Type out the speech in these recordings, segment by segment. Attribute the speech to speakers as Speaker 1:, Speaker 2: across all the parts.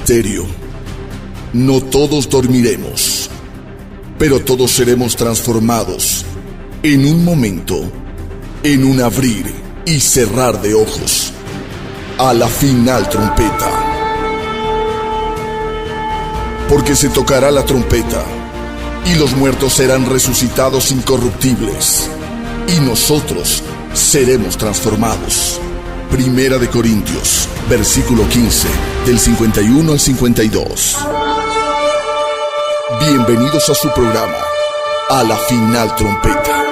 Speaker 1: misterio. No todos dormiremos, pero todos seremos transformados en un momento, en un abrir y cerrar de ojos, a la final trompeta. Porque se tocará la trompeta, y los muertos serán resucitados incorruptibles, y nosotros seremos transformados. Primera de Corintios, versículo 15, del 51 al 52. Bienvenidos a su programa, A la Final Trompeta.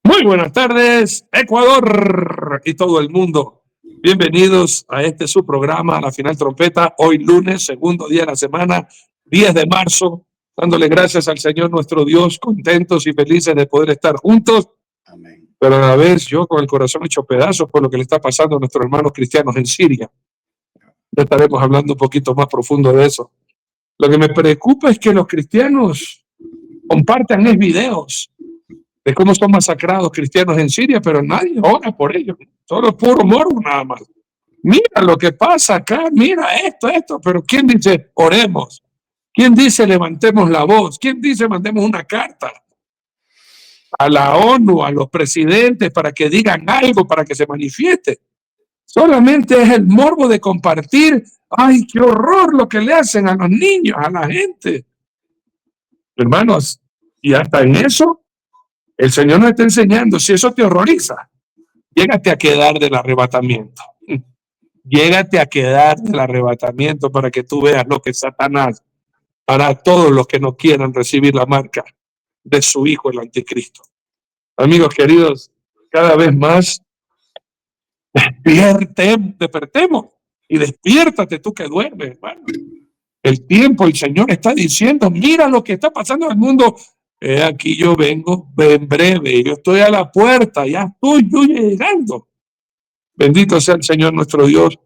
Speaker 2: Muy buenas tardes, Ecuador y todo el mundo. Bienvenidos a su programa, La Final Trompeta. Hoy lunes, segundo día de la semana, 10 de marzo, dándole gracias al Señor nuestro Dios, contentos y felices de poder estar juntos. Amén. Pero a la vez yo con el corazón hecho pedazos por lo que le está pasando a nuestros hermanos cristianos en Siria. Ya estaremos hablando un poquito más profundo de eso. Lo que me preocupa es que los cristianos compartan videos de cómo son masacrados cristianos en Siria, pero nadie ora por ellos. Solo puro morbo nada más. Mira lo que pasa acá, mira esto, pero ¿quién dice oremos? ¿Quién dice levantemos la voz? ¿Quién dice mandemos una carta a la ONU, a los presidentes para que digan algo, para que se manifieste? Solamente es el morbo de compartir. ¡Ay, qué horror lo que le hacen a los niños, a la gente! Hermanos, y hasta en eso el Señor nos está enseñando, si eso te horroriza, llégate a quedar del arrebatamiento. Llégate a quedar del arrebatamiento para que tú veas lo que Satanás hará a todos los que no quieran recibir la marca de su Hijo, el Anticristo. Amigos queridos, cada vez más despertemos y despiértate tú que duermes, hermano. El tiempo, el Señor está diciendo, mira lo que está pasando en el mundo. Aquí yo vengo en breve, yo estoy a la puerta, ya estoy yo llegando. Bendito sea el Señor nuestro Dios,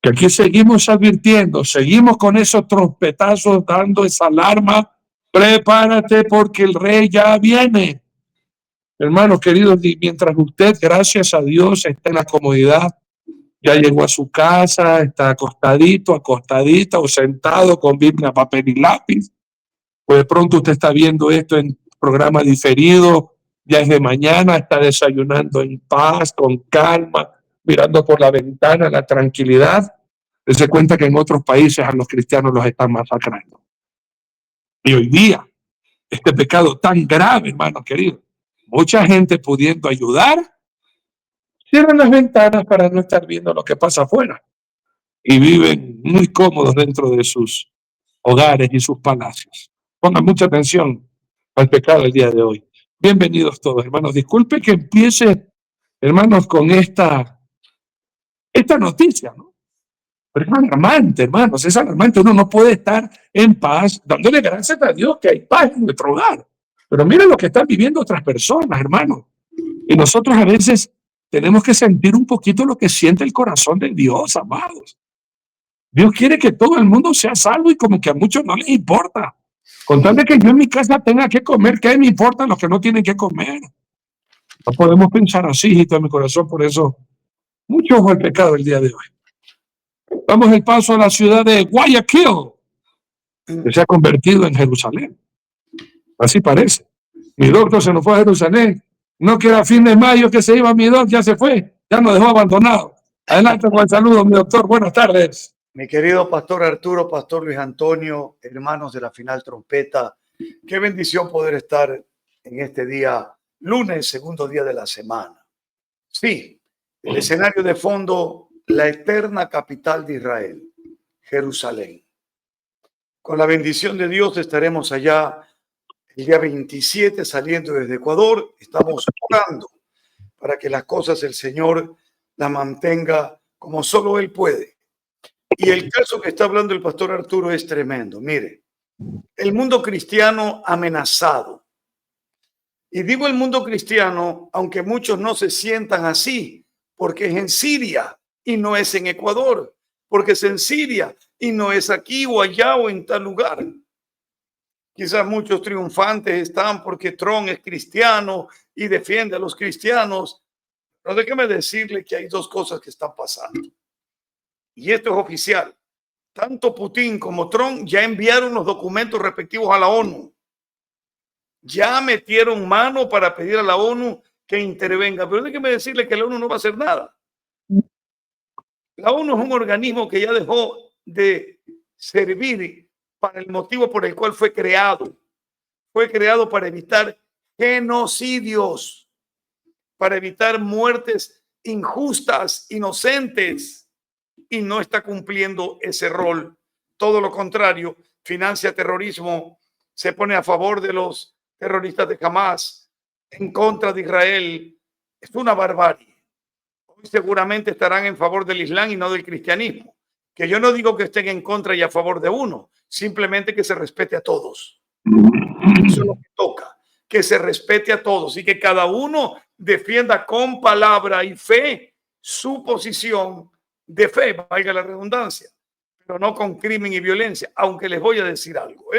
Speaker 2: que aquí seguimos advirtiendo, seguimos con esos trompetazos dando esa alarma. Prepárate porque el Rey ya viene. Hermanos queridos, mientras usted, gracias a Dios, está en la comodidad, ya llegó a su casa, está acostadito, acostadita o sentado con Biblia, papel y lápiz. Pues de pronto usted está viendo esto en programa diferido, ya es de mañana, está desayunando en paz, con calma, mirando por la ventana, la tranquilidad. Se cuenta que en otros países a los cristianos los están masacrando. Y hoy día, este pecado tan grave, hermanos queridos, mucha gente pudiendo ayudar, cierran las ventanas para no estar viendo lo que pasa afuera. Y viven muy cómodos dentro de sus hogares y sus palacios. Pongan mucha atención al pecado del día de hoy. Bienvenidos todos, hermanos. Disculpe que empiece, hermanos, con esta noticia, ¿no? Pero es alarmante, hermanos, es alarmante. Uno no puede estar en paz, dándole gracias a Dios que hay paz en nuestro hogar. Pero miren lo que están viviendo otras personas, hermanos. Y nosotros a veces tenemos que sentir un poquito lo que siente el corazón de Dios, amados. Dios quiere que todo el mundo sea salvo y como que a muchos no les importa. Con tal de que yo en mi casa tenga que comer, ¿qué me importan los que no tienen que comer? No podemos pensar así, hijito de mi corazón, por eso mucho ojo al pecado el día de hoy. Damos el paso a la ciudad de Guayaquil, que se ha convertido en Jerusalén. Así parece. Mi doctor se nos fue a Jerusalén. No que era fin de mayo que se iba mi doctor, ya se fue, ya nos dejó abandonado. Adelante con el saludo, mi doctor. Buenas tardes.
Speaker 3: Mi querido pastor Arturo, pastor Luis Antonio, hermanos de la Final Trompeta, qué bendición poder estar en este día, lunes, segundo día de la semana. Sí, el escenario de fondo, la eterna capital de Israel, Jerusalén. Con la bendición de Dios estaremos allá el día 27 saliendo desde Ecuador. Estamos orando para que las cosas el Señor las mantenga como solo Él puede. Y el caso que está hablando el pastor Arturo es tremendo. Mire, el mundo cristiano amenazado. Y digo el mundo cristiano, aunque muchos no se sientan así, porque es en Siria y no es en Ecuador, porque es en Siria y no es aquí o allá o en tal lugar. Quizás muchos triunfantes están porque Trump es cristiano y defiende a los cristianos. Pero déjeme decirle que hay dos cosas que están pasando. Y esto es oficial. Tanto Putin como Trump ya enviaron los documentos respectivos a la ONU. Ya metieron mano para pedir a la ONU que intervenga. Pero déjeme decirle que la ONU no va a hacer nada. La ONU es un organismo que ya dejó de servir para el motivo por el cual fue creado. Fue creado para evitar genocidios, para evitar muertes injustas, inocentes, y no está cumpliendo ese rol. Todo lo contrario, financia terrorismo, se pone a favor de los terroristas de Hamas, en contra de Israel. Es una barbarie. Hoy seguramente estarán en favor del Islam y no del cristianismo. Que yo no digo que estén en contra y a favor de uno, simplemente que se respete a todos. Eso es lo que toca, que se respete a todos y que cada uno defienda con palabra y fe su posición de fe, valga la redundancia, pero no con crimen y violencia. Aunque les voy a decir algo,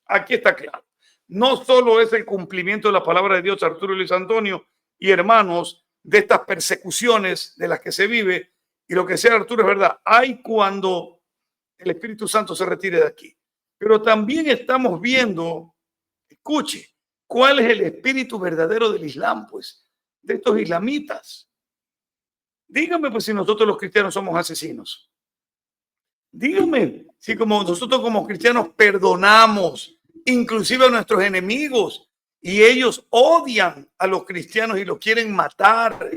Speaker 3: aquí está claro. No solo es el cumplimiento de la palabra de Dios, Arturo y Luis Antonio y hermanos, de estas persecuciones de las que se vive, y lo que sea, Arturo, es verdad, hay cuando el Espíritu Santo se retire de aquí. Pero también estamos viendo, escuche, cuál es el espíritu verdadero del Islam, pues, de estos islamitas. Dígame, pues, si nosotros los cristianos somos asesinos. Dígame si como nosotros como cristianos perdonamos inclusive a nuestros enemigos y ellos odian a los cristianos y los quieren matar.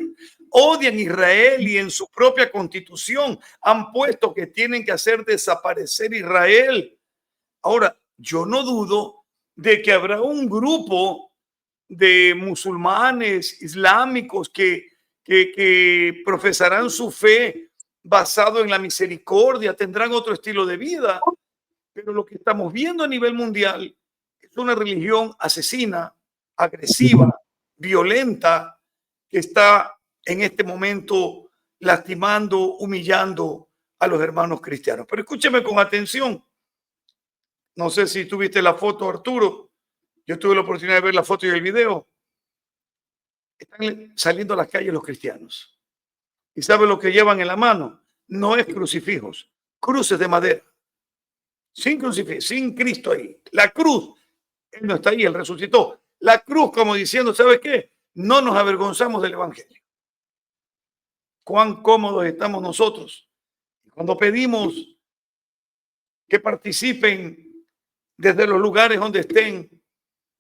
Speaker 3: Odian a Israel y en su propia constitución han puesto que tienen que hacer desaparecer Israel. Ahora, yo no dudo de que habrá un grupo de musulmanes islámicos que profesarán su fe basado en la misericordia, tendrán otro estilo de vida, pero lo que estamos viendo a nivel mundial es una religión asesina, agresiva, violenta, que está en este momento lastimando, humillando a los hermanos cristianos. Pero escúcheme con atención. No sé si tuviste la foto, Arturo. Yo tuve la oportunidad de ver la foto y el video. Están saliendo a las calles los cristianos. ¿Y sabe lo que llevan en la mano? No es crucifijos, cruces de madera. Sin crucifijo, sin Cristo ahí. La cruz, Él no está ahí, Él resucitó. La cruz como diciendo, ¿sabes qué? No nos avergonzamos del Evangelio. Cuán cómodos estamos nosotros cuando pedimos que participen desde los lugares donde estén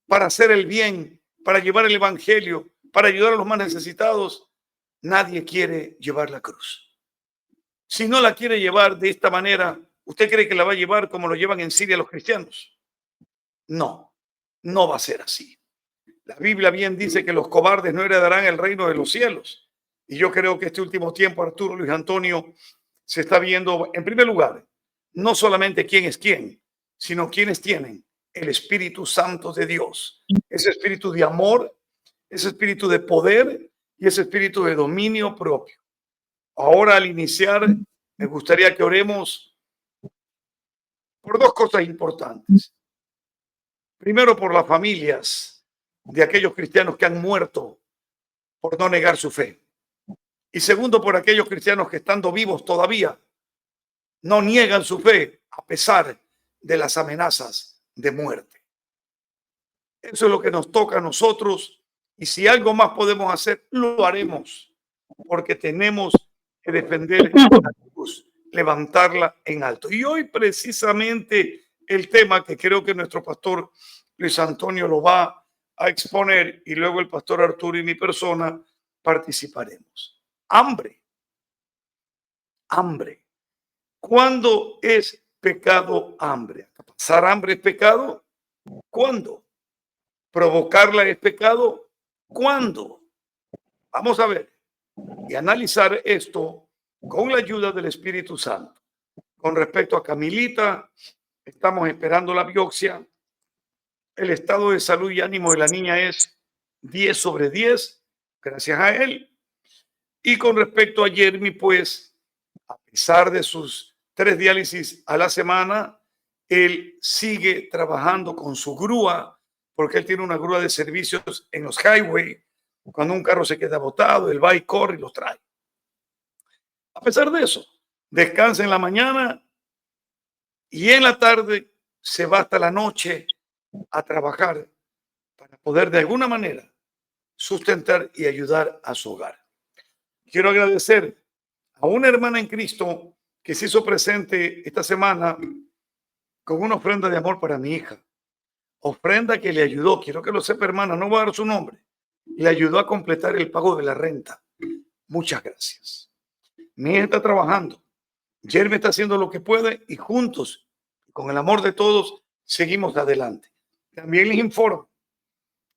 Speaker 3: para hacer el bien, para llevar el Evangelio, para ayudar a los más necesitados. Nadie quiere llevar la cruz. Si no la quiere llevar de esta manera, ¿usted cree que la va a llevar como lo llevan en Siria los cristianos? No, no va a ser así. La Biblia bien dice que los cobardes no heredarán el reino de los cielos. Y yo creo que este último tiempo, Arturo, Luis Antonio, se está viendo, en primer lugar, no solamente quién es quién, sino quienes tienen el Espíritu Santo de Dios. Ese espíritu de amor, ese espíritu de poder y ese espíritu de dominio propio. Ahora, al iniciar, me gustaría que oremos por dos cosas importantes. Primero, por las familias de aquellos cristianos que han muerto por no negar su fe. Y segundo, por aquellos cristianos que estando vivos todavía no niegan su fe a pesar de las amenazas de muerte. Eso es lo que nos toca a nosotros. Y si algo más podemos hacer, lo haremos. Porque tenemos que defender la cruz, levantarla en alto. Y hoy precisamente el tema que creo que nuestro pastor Luis Antonio lo va a exponer y luego el pastor Arturo y mi persona participaremos. Hambre. Hambre. ¿Cuándo es pecado hambre? ¿Pasar hambre es pecado? ¿Cuándo? ¿Provocarla es pecado? ¿Cuándo? Vamos a ver y analizar esto con la ayuda del Espíritu Santo. Con respecto a Camilita, estamos esperando la biopsia. El estado de salud y ánimo de la niña es 10 sobre 10, gracias a él. Y con respecto a Jeremy, pues A pesar de sus 3 diálisis a la semana, él sigue trabajando con su grúa, porque él tiene una grúa de servicios en los highways. Cuando un carro se queda botado, él va y corre y los trae. A pesar de eso, descansa en la mañana y en la tarde se va hasta la noche a trabajar para poder de alguna manera sustentar y ayudar a su hogar. Quiero agradecer a una hermana en Cristo que se hizo presente esta semana con una ofrenda de amor para mi hija. Ofrenda que le ayudó, quiero que lo sepa, hermana, no voy a dar su nombre, le ayudó a completar el pago de la renta. Muchas gracias. Mi hija está trabajando, Jeremy está haciendo lo que puede y juntos, con el amor de todos, seguimos adelante. También les informo,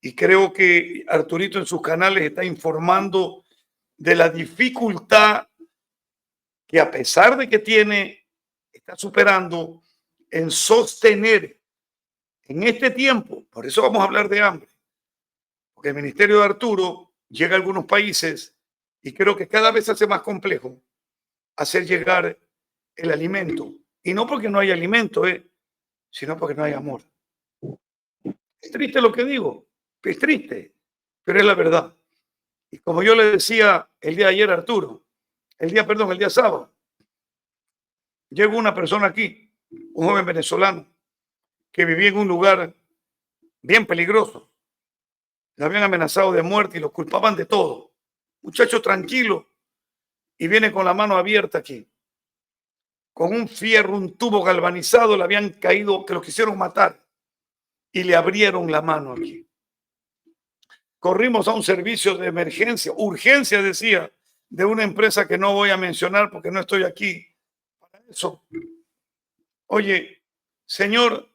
Speaker 3: y creo que Arturito en sus canales está informando de la dificultad que a pesar de que tiene, está superando en sostener en este tiempo. Por eso vamos a hablar de hambre, porque el ministerio de Arturo llega a algunos países y creo que cada vez se hace más complejo hacer llegar el alimento. Y no porque no hay alimento, sino porque no hay amor. Es triste lo que digo, es triste, pero es la verdad. Y como yo le decía el día de ayer a Arturo, el día sábado, llegó una persona aquí, un joven venezolano, que vivía en un lugar bien peligroso. Le habían amenazado de muerte y lo culpaban de todo. Muchacho tranquilo, y viene con la mano abierta aquí. Con un fierro, un tubo galvanizado, le habían caído, que lo quisieron matar, y le abrieron la mano aquí. Corrimos a un servicio de emergencia, urgencia, decía, de una empresa que no voy a mencionar porque no estoy aquí para eso. Oye, señor,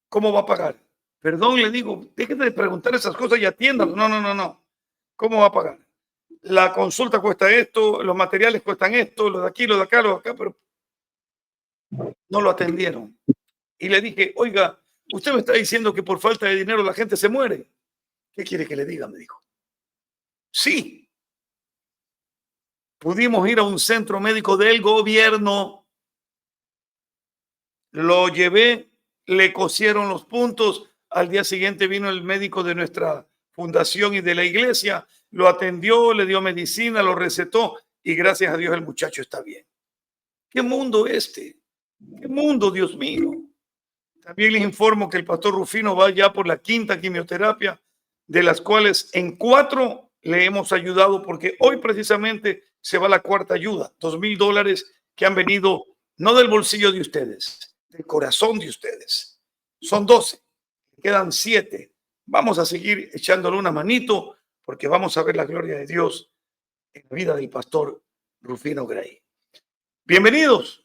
Speaker 3: ¿cómo va a pagar? Perdón, le digo, déjate de preguntar esas cosas y atiéndalo. No. ¿Cómo va a pagar? La consulta cuesta esto, los materiales cuestan esto, lo de aquí, lo de acá, lo de acá, pero no lo atendieron. Y le dije, oiga, usted me está diciendo que por falta de dinero la gente se muere. ¿Qué quiere que le diga? Me dijo. Sí. Pudimos ir a un centro médico del gobierno. Lo llevé, le cosieron los puntos. Al día siguiente vino el médico de nuestra fundación y de la iglesia. Lo atendió, le dio medicina, lo recetó y gracias a Dios el muchacho está bien. ¿Qué mundo este? ¿Qué mundo, Dios mío? También les informo que el pastor Rufino va ya por la 5ª quimioterapia, de las cuales en 4 le hemos ayudado porque hoy precisamente se va la 4ª ayuda, $2,000 que han venido no del bolsillo de ustedes, del corazón de ustedes. Son 12, quedan 7. Vamos a seguir echándole una manito porque vamos a ver la gloria de Dios en la vida del pastor Rufino Gray. Bienvenidos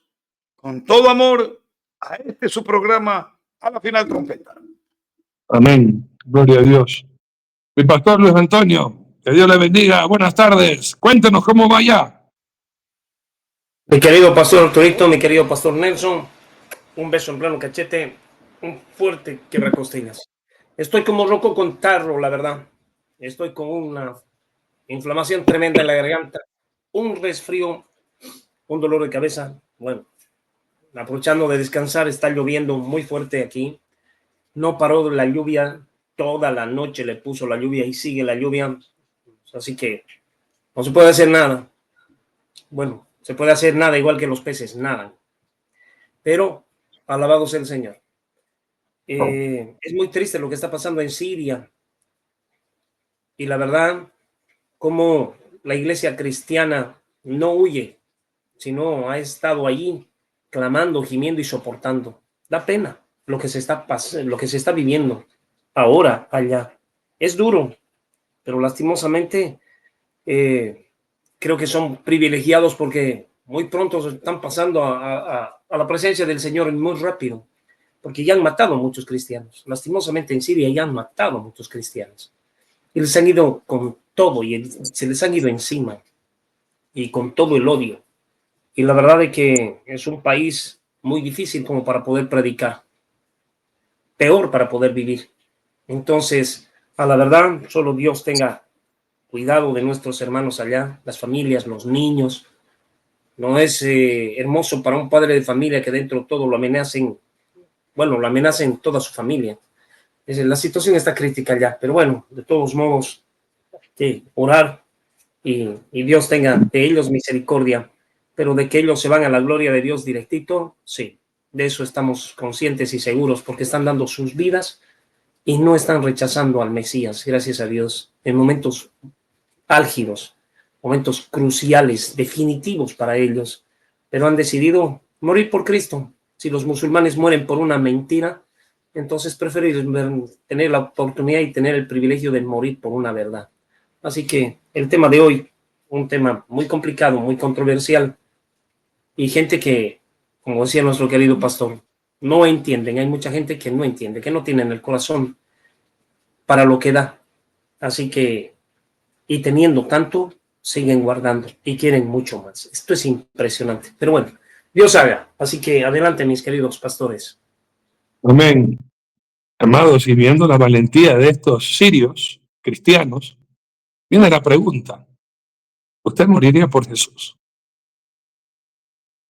Speaker 3: con todo amor a este su programa, A la Final Trompeta.
Speaker 2: Amén. Gloria a Dios. Mi pastor Luis Antonio, que Dios le bendiga. Buenas tardes. Cuéntenos cómo va allá.
Speaker 4: Mi querido pastor Arturito, mi querido pastor Nelson, un beso en pleno cachete, un fuerte quebracostillas. Estoy como loco con tarro, la verdad. Estoy con una inflamación tremenda en la garganta, un resfrío, un dolor de cabeza. Bueno, aprovechando de descansar, está lloviendo muy fuerte aquí. No paró la lluvia, toda la noche le puso la lluvia y sigue la lluvia. Así que no se puede hacer nada. Bueno, se puede hacer nada igual que los peces, nada. Pero alabado sea el Señor. Es muy triste lo que está pasando en Siria. Y la verdad, como la iglesia cristiana no huye, sino ha estado allí clamando, gimiendo y soportando. Da pena lo que se está viviendo ahora allá. Es duro, pero lastimosamente creo que son privilegiados porque muy pronto están pasando a la presencia del Señor muy rápido, porque ya han matado a muchos cristianos. Lastimosamente en Siria ya han matado a muchos cristianos. Y les han ido con todo y se les han ido encima y con todo el odio. Y la verdad es que es un país muy difícil como para poder predicar, peor para poder vivir. Entonces, a la verdad, solo Dios tenga cuidado de nuestros hermanos allá, las familias, los niños, No es hermoso para un padre de familia que dentro de todo lo amenacen, bueno, lo amenacen toda su familia. La situación está crítica ya, pero bueno, de todos modos, sí, orar y Dios tenga de ellos misericordia, pero de que ellos se van a la gloria de Dios directito, sí, de eso estamos conscientes y seguros, porque están dando sus vidas y no están rechazando al Mesías, gracias a Dios, en momentos álgidos, momentos cruciales, definitivos para ellos, pero han decidido morir por Cristo. Si los musulmanes mueren por una mentira, entonces prefieren tener la oportunidad y tener el privilegio de morir por una verdad. Así que el tema de hoy, un tema muy complicado, muy controversial, y gente que, como decía nuestro querido pastor, no entienden. Hay mucha gente que no entiende, que no tienen el corazón para lo que da. Así que, y teniendo tanto, siguen guardando y quieren mucho más. Esto es impresionante. Pero bueno, Dios haga. Así que adelante, mis queridos pastores.
Speaker 2: Amén. Amados, y viendo la valentía de estos sirios cristianos, viene la pregunta: ¿usted moriría por Jesús?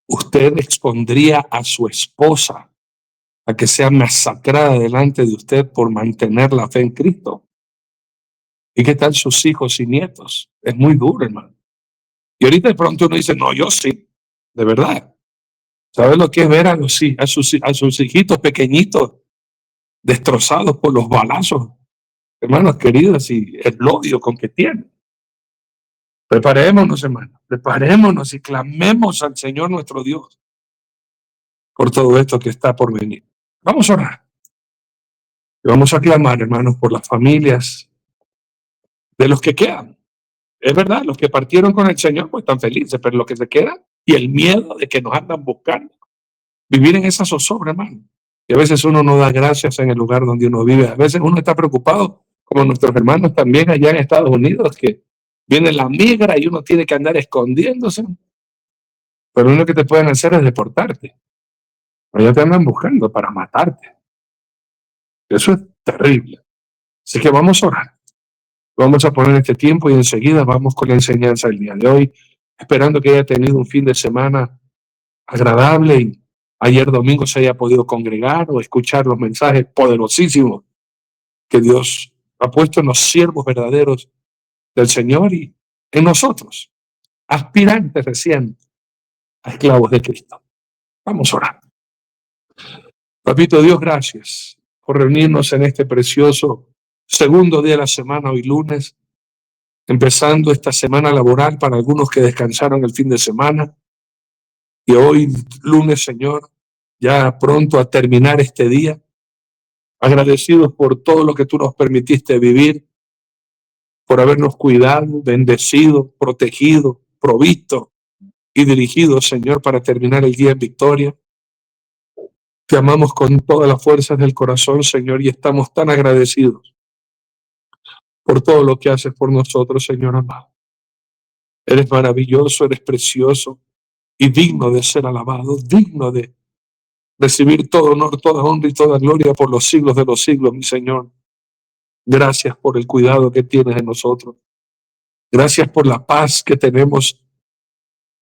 Speaker 2: ¿Usted expondría a su esposa a que sea masacrada delante de usted por mantener la fe en Cristo? ¿Y qué tal sus hijos y nietos? Es muy duro, hermano. Y ahorita de pronto uno dice, no, yo sí, de verdad. ¿Sabes lo que es ver a sus hijitos pequeñitos destrozados por los balazos, hermanos queridos, y el odio con que tienen? Preparémonos, hermanos, preparémonos y clamemos al Señor nuestro Dios por todo esto que está por venir. Vamos a orar. Y vamos a clamar, hermanos, por las familias de los que quedan. Es verdad, los que partieron con el Señor pues están felices, pero los que se quedan y el miedo de que nos andan buscando, vivir en esa zozobra, hermano. Y a veces uno no da gracias en el lugar donde uno vive. A veces uno está preocupado, como nuestros hermanos también allá en Estados Unidos, que viene la migra y uno tiene que andar escondiéndose. Pero lo único que te pueden hacer es deportarte. Allá te andan buscando para matarte. Eso es terrible. Así que vamos a orar. Vamos a poner este tiempo y enseguida vamos con la enseñanza del día de hoy, esperando que haya tenido un fin de semana agradable y ayer domingo se haya podido congregar o escuchar los mensajes poderosísimos que Dios ha puesto en los siervos verdaderos del Señor y en nosotros, aspirantes recién a esclavos de Cristo. Vamos a orar. Papito Dios, gracias por reunirnos en este precioso segundo día de la semana, hoy lunes, empezando esta semana laboral para algunos que descansaron el fin de semana. Y hoy, lunes, Señor, ya pronto a terminar este día, agradecidos por todo lo que tú nos permitiste vivir, por habernos cuidado, bendecido, protegido, provisto y dirigido, Señor, para terminar el día en victoria. Te amamos con todas las fuerzas del corazón, Señor, y estamos tan agradecidos por todo lo que haces por nosotros, Señor amado. Eres maravilloso, eres precioso y digno de ser alabado, digno de recibir todo honor, toda honra y toda gloria por los siglos de los siglos, mi Señor. Gracias por el cuidado que tienes de nosotros. Gracias por la paz que tenemos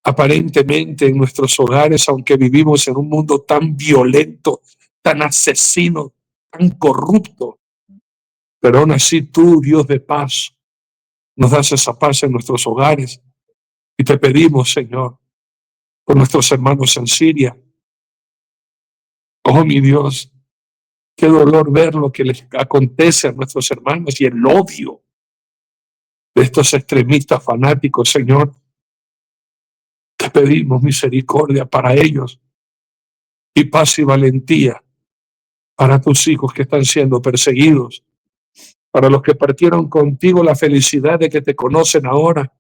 Speaker 2: aparentemente en nuestros hogares, aunque vivimos en un mundo tan violento, tan asesino, tan corrupto. Pero aún así tú, Dios de paz, nos das esa paz en nuestros hogares. Y te pedimos, Señor, por nuestros hermanos en Siria. Oh, mi Dios, qué dolor ver lo que les acontece a nuestros hermanos y el odio de estos extremistas fanáticos, Señor. Te pedimos misericordia para ellos y paz y valentía para tus hijos que están siendo perseguidos, para los que partieron contigo, la felicidad de que te conocen ahora,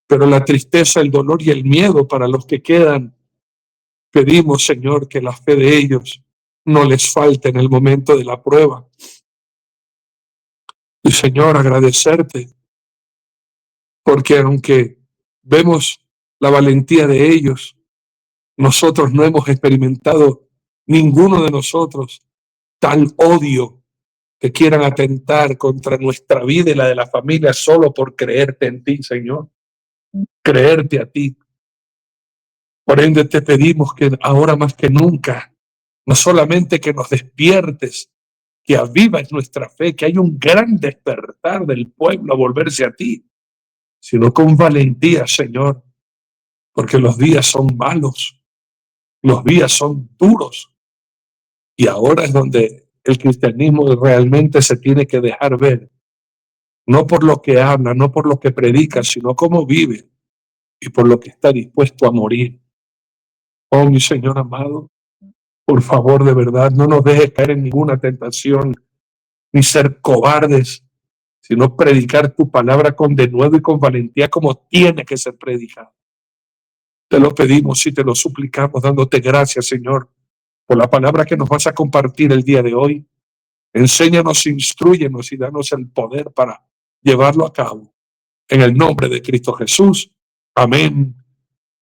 Speaker 2: pero la tristeza, el dolor y el miedo para los que quedan. Pedimos, Señor, que la fe de ellos no les falte en el momento de la prueba. Y, Señor, agradecerte, porque aunque vemos la valentía de ellos, nosotros no hemos experimentado, ninguno de nosotros, tal odio que quieran atentar contra nuestra vida y la de la familia solo por creerte en ti, Señor. Creerte a ti. Por ende, te pedimos que ahora más que nunca, no solamente que nos despiertes, que avives nuestra fe, que haya un gran despertar del pueblo a volverse a ti, sino con valentía, Señor, porque los días son malos, los días son duros, y ahora es donde el cristianismo realmente se tiene que dejar ver, no por lo que habla, no por lo que predica, sino cómo vive y por lo que está dispuesto a morir. Oh, mi Señor amado, por favor, de verdad, no nos dejes caer en ninguna tentación, ni ser cobardes, sino predicar tu palabra con denuedo y con valentía como tiene que ser predicado. Te lo pedimos y te lo suplicamos, dándote gracias, Señor, por la palabra que nos vas a compartir el día de hoy. Enséñanos, instrúyenos y danos el poder para llevarlo a cabo. En el nombre de Cristo Jesús. Amén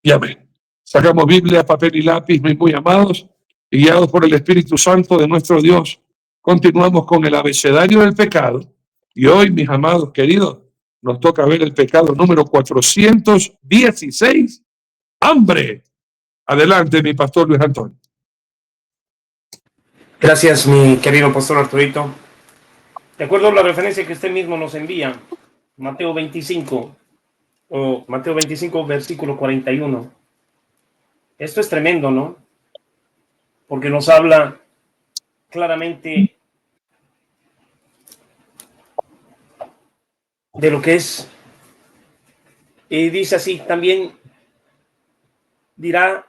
Speaker 2: y amén. Sacamos Biblia, papel y lápiz, mis muy amados, y guiados por el Espíritu Santo de nuestro Dios, continuamos con el abecedario del pecado. Y hoy, mis amados queridos, nos toca ver el pecado número 416, hambre. Adelante, mi pastor Luis Antonio.
Speaker 4: Gracias, mi querido pastor Arturito. De acuerdo a la referencia que usted mismo nos envía, Mateo 25, versículo 41. Esto es tremendo, ¿no? Porque nos habla claramente de lo que es. Y dice así, también dirá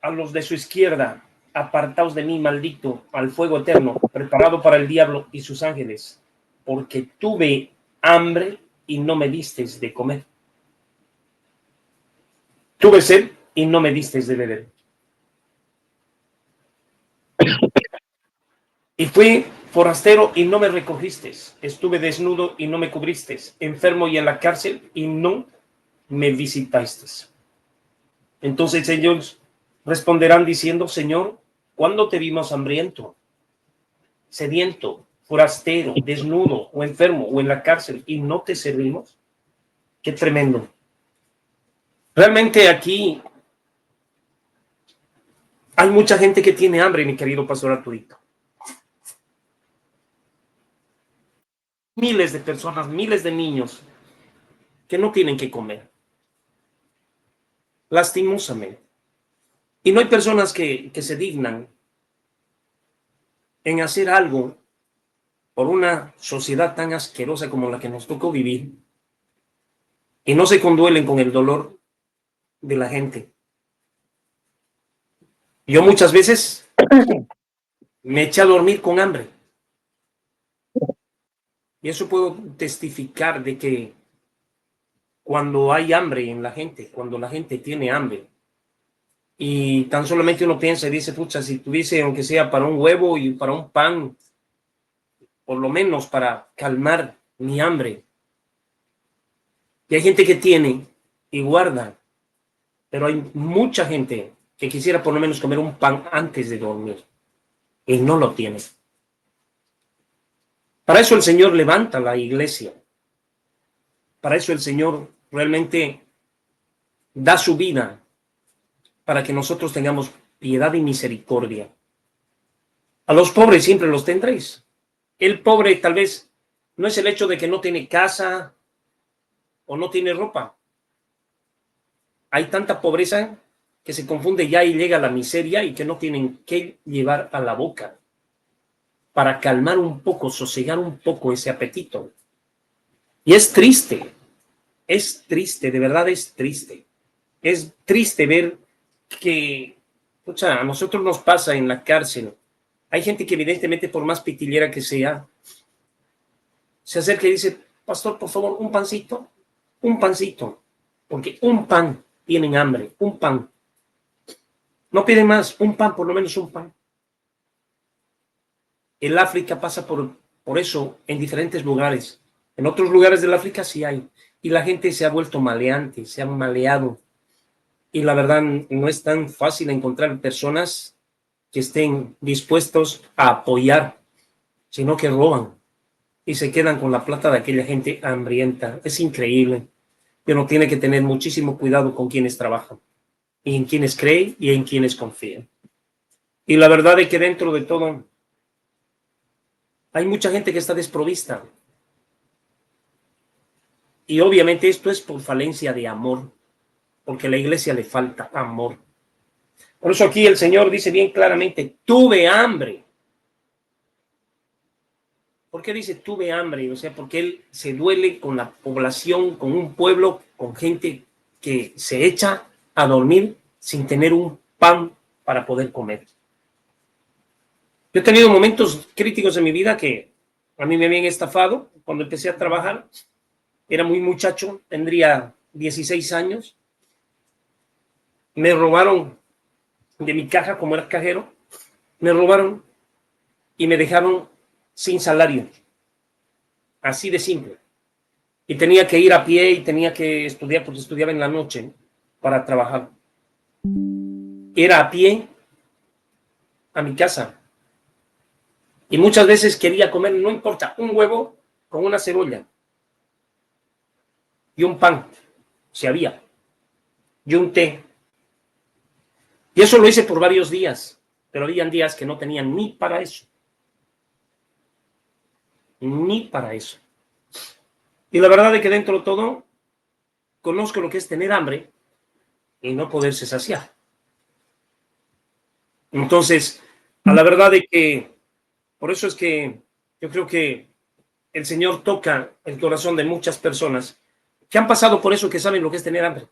Speaker 4: a los de su izquierda: apartaos de mí, maldito, al fuego eterno, preparado para el diablo y sus ángeles, porque tuve hambre y no me disteis de comer. Tuve sed y no me disteis de beber. Y fui forastero y no me recogisteis. Estuve desnudo y no me cubristeis. Enfermo y en la cárcel y no me visitasteis. Entonces ellos responderán diciendo: Señor, ¿cuándo te vimos hambriento, sediento, forastero, desnudo o enfermo o en la cárcel y no te servimos? Qué tremendo. Realmente aquí hay mucha gente que tiene hambre, mi querido pastor Arturito. Miles de personas, miles de niños que no tienen que comer. Lastimosamente. Y no hay personas que se dignan en hacer algo por una sociedad tan asquerosa como la que nos tocó vivir, y no se conduelen con el dolor de la gente. Yo muchas veces me eché a dormir con hambre. Y eso puedo testificar de que cuando hay hambre en la gente, cuando la gente tiene hambre, y tan solamente uno piensa y dice: pucha, si tuviese, aunque sea para un huevo y para un pan, por lo menos para calmar mi hambre. Y hay gente que tiene y guarda, pero hay mucha gente que quisiera por lo menos comer un pan antes de dormir y no lo tiene. Para eso el Señor levanta la iglesia. Para eso el Señor realmente da su vida, para que nosotros tengamos piedad y misericordia. A los pobres siempre los tendréis. El pobre tal vez no es el hecho de que no tiene casa o no tiene ropa. Hay tanta pobreza que se confunde ya y llega a la miseria y que no tienen que llevar a la boca para calmar un poco, sosegar un poco ese apetito. Y es triste, de verdad es triste. Es triste ver que, a nosotros nos pasa en la cárcel. Hay gente que evidentemente, por más pitillera que sea, se acerca y dice: pastor, por favor, un pancito, porque un pan, tienen hambre, un pan. No piden más, un pan, por lo menos un pan. El África pasa por eso en diferentes lugares. En otros lugares del África sí hay. Y la gente se ha vuelto maleante, se han maleado. Y la verdad no es tan fácil encontrar personas que estén dispuestos a apoyar, sino que roban y se quedan con la plata de aquella gente hambrienta. Es increíble. Pero tiene que tener muchísimo cuidado con quienes trabajan. y en quienes creen y en quienes confían. Y la verdad es que dentro de todo hay mucha gente que está desprovista. Y obviamente esto es por falencia de amor, porque a la iglesia le falta amor. Por eso aquí el Señor dice bien claramente, tuve hambre. ¿Por qué dice tuve hambre? O sea, porque Él se duele con la población, con un pueblo, con gente que se echa a dormir sin tener un pan para poder comer. Yo he tenido momentos críticos en mi vida que a mí me habían estafado. Cuando empecé a trabajar, era muy muchacho, tendría 16 años. Me robaron de mi caja, como era cajero, me robaron y me dejaron sin salario. Así de simple. Y tenía que ir a pie y tenía que estudiar, porque estudiaba en la noche para trabajar. Era a pie a mi casa. Y muchas veces quería comer, no importa, un huevo con una cebolla y un pan, si había, y un té. Y eso lo hice por varios días, pero habían días que no tenían ni para eso. Ni para eso. Y la verdad es que dentro de todo, conozco lo que es tener hambre y no poderse saciar. Entonces, a la verdad es que, por eso es que yo creo que el Señor toca el corazón de muchas personas que han pasado por eso, que saben lo que es tener hambre,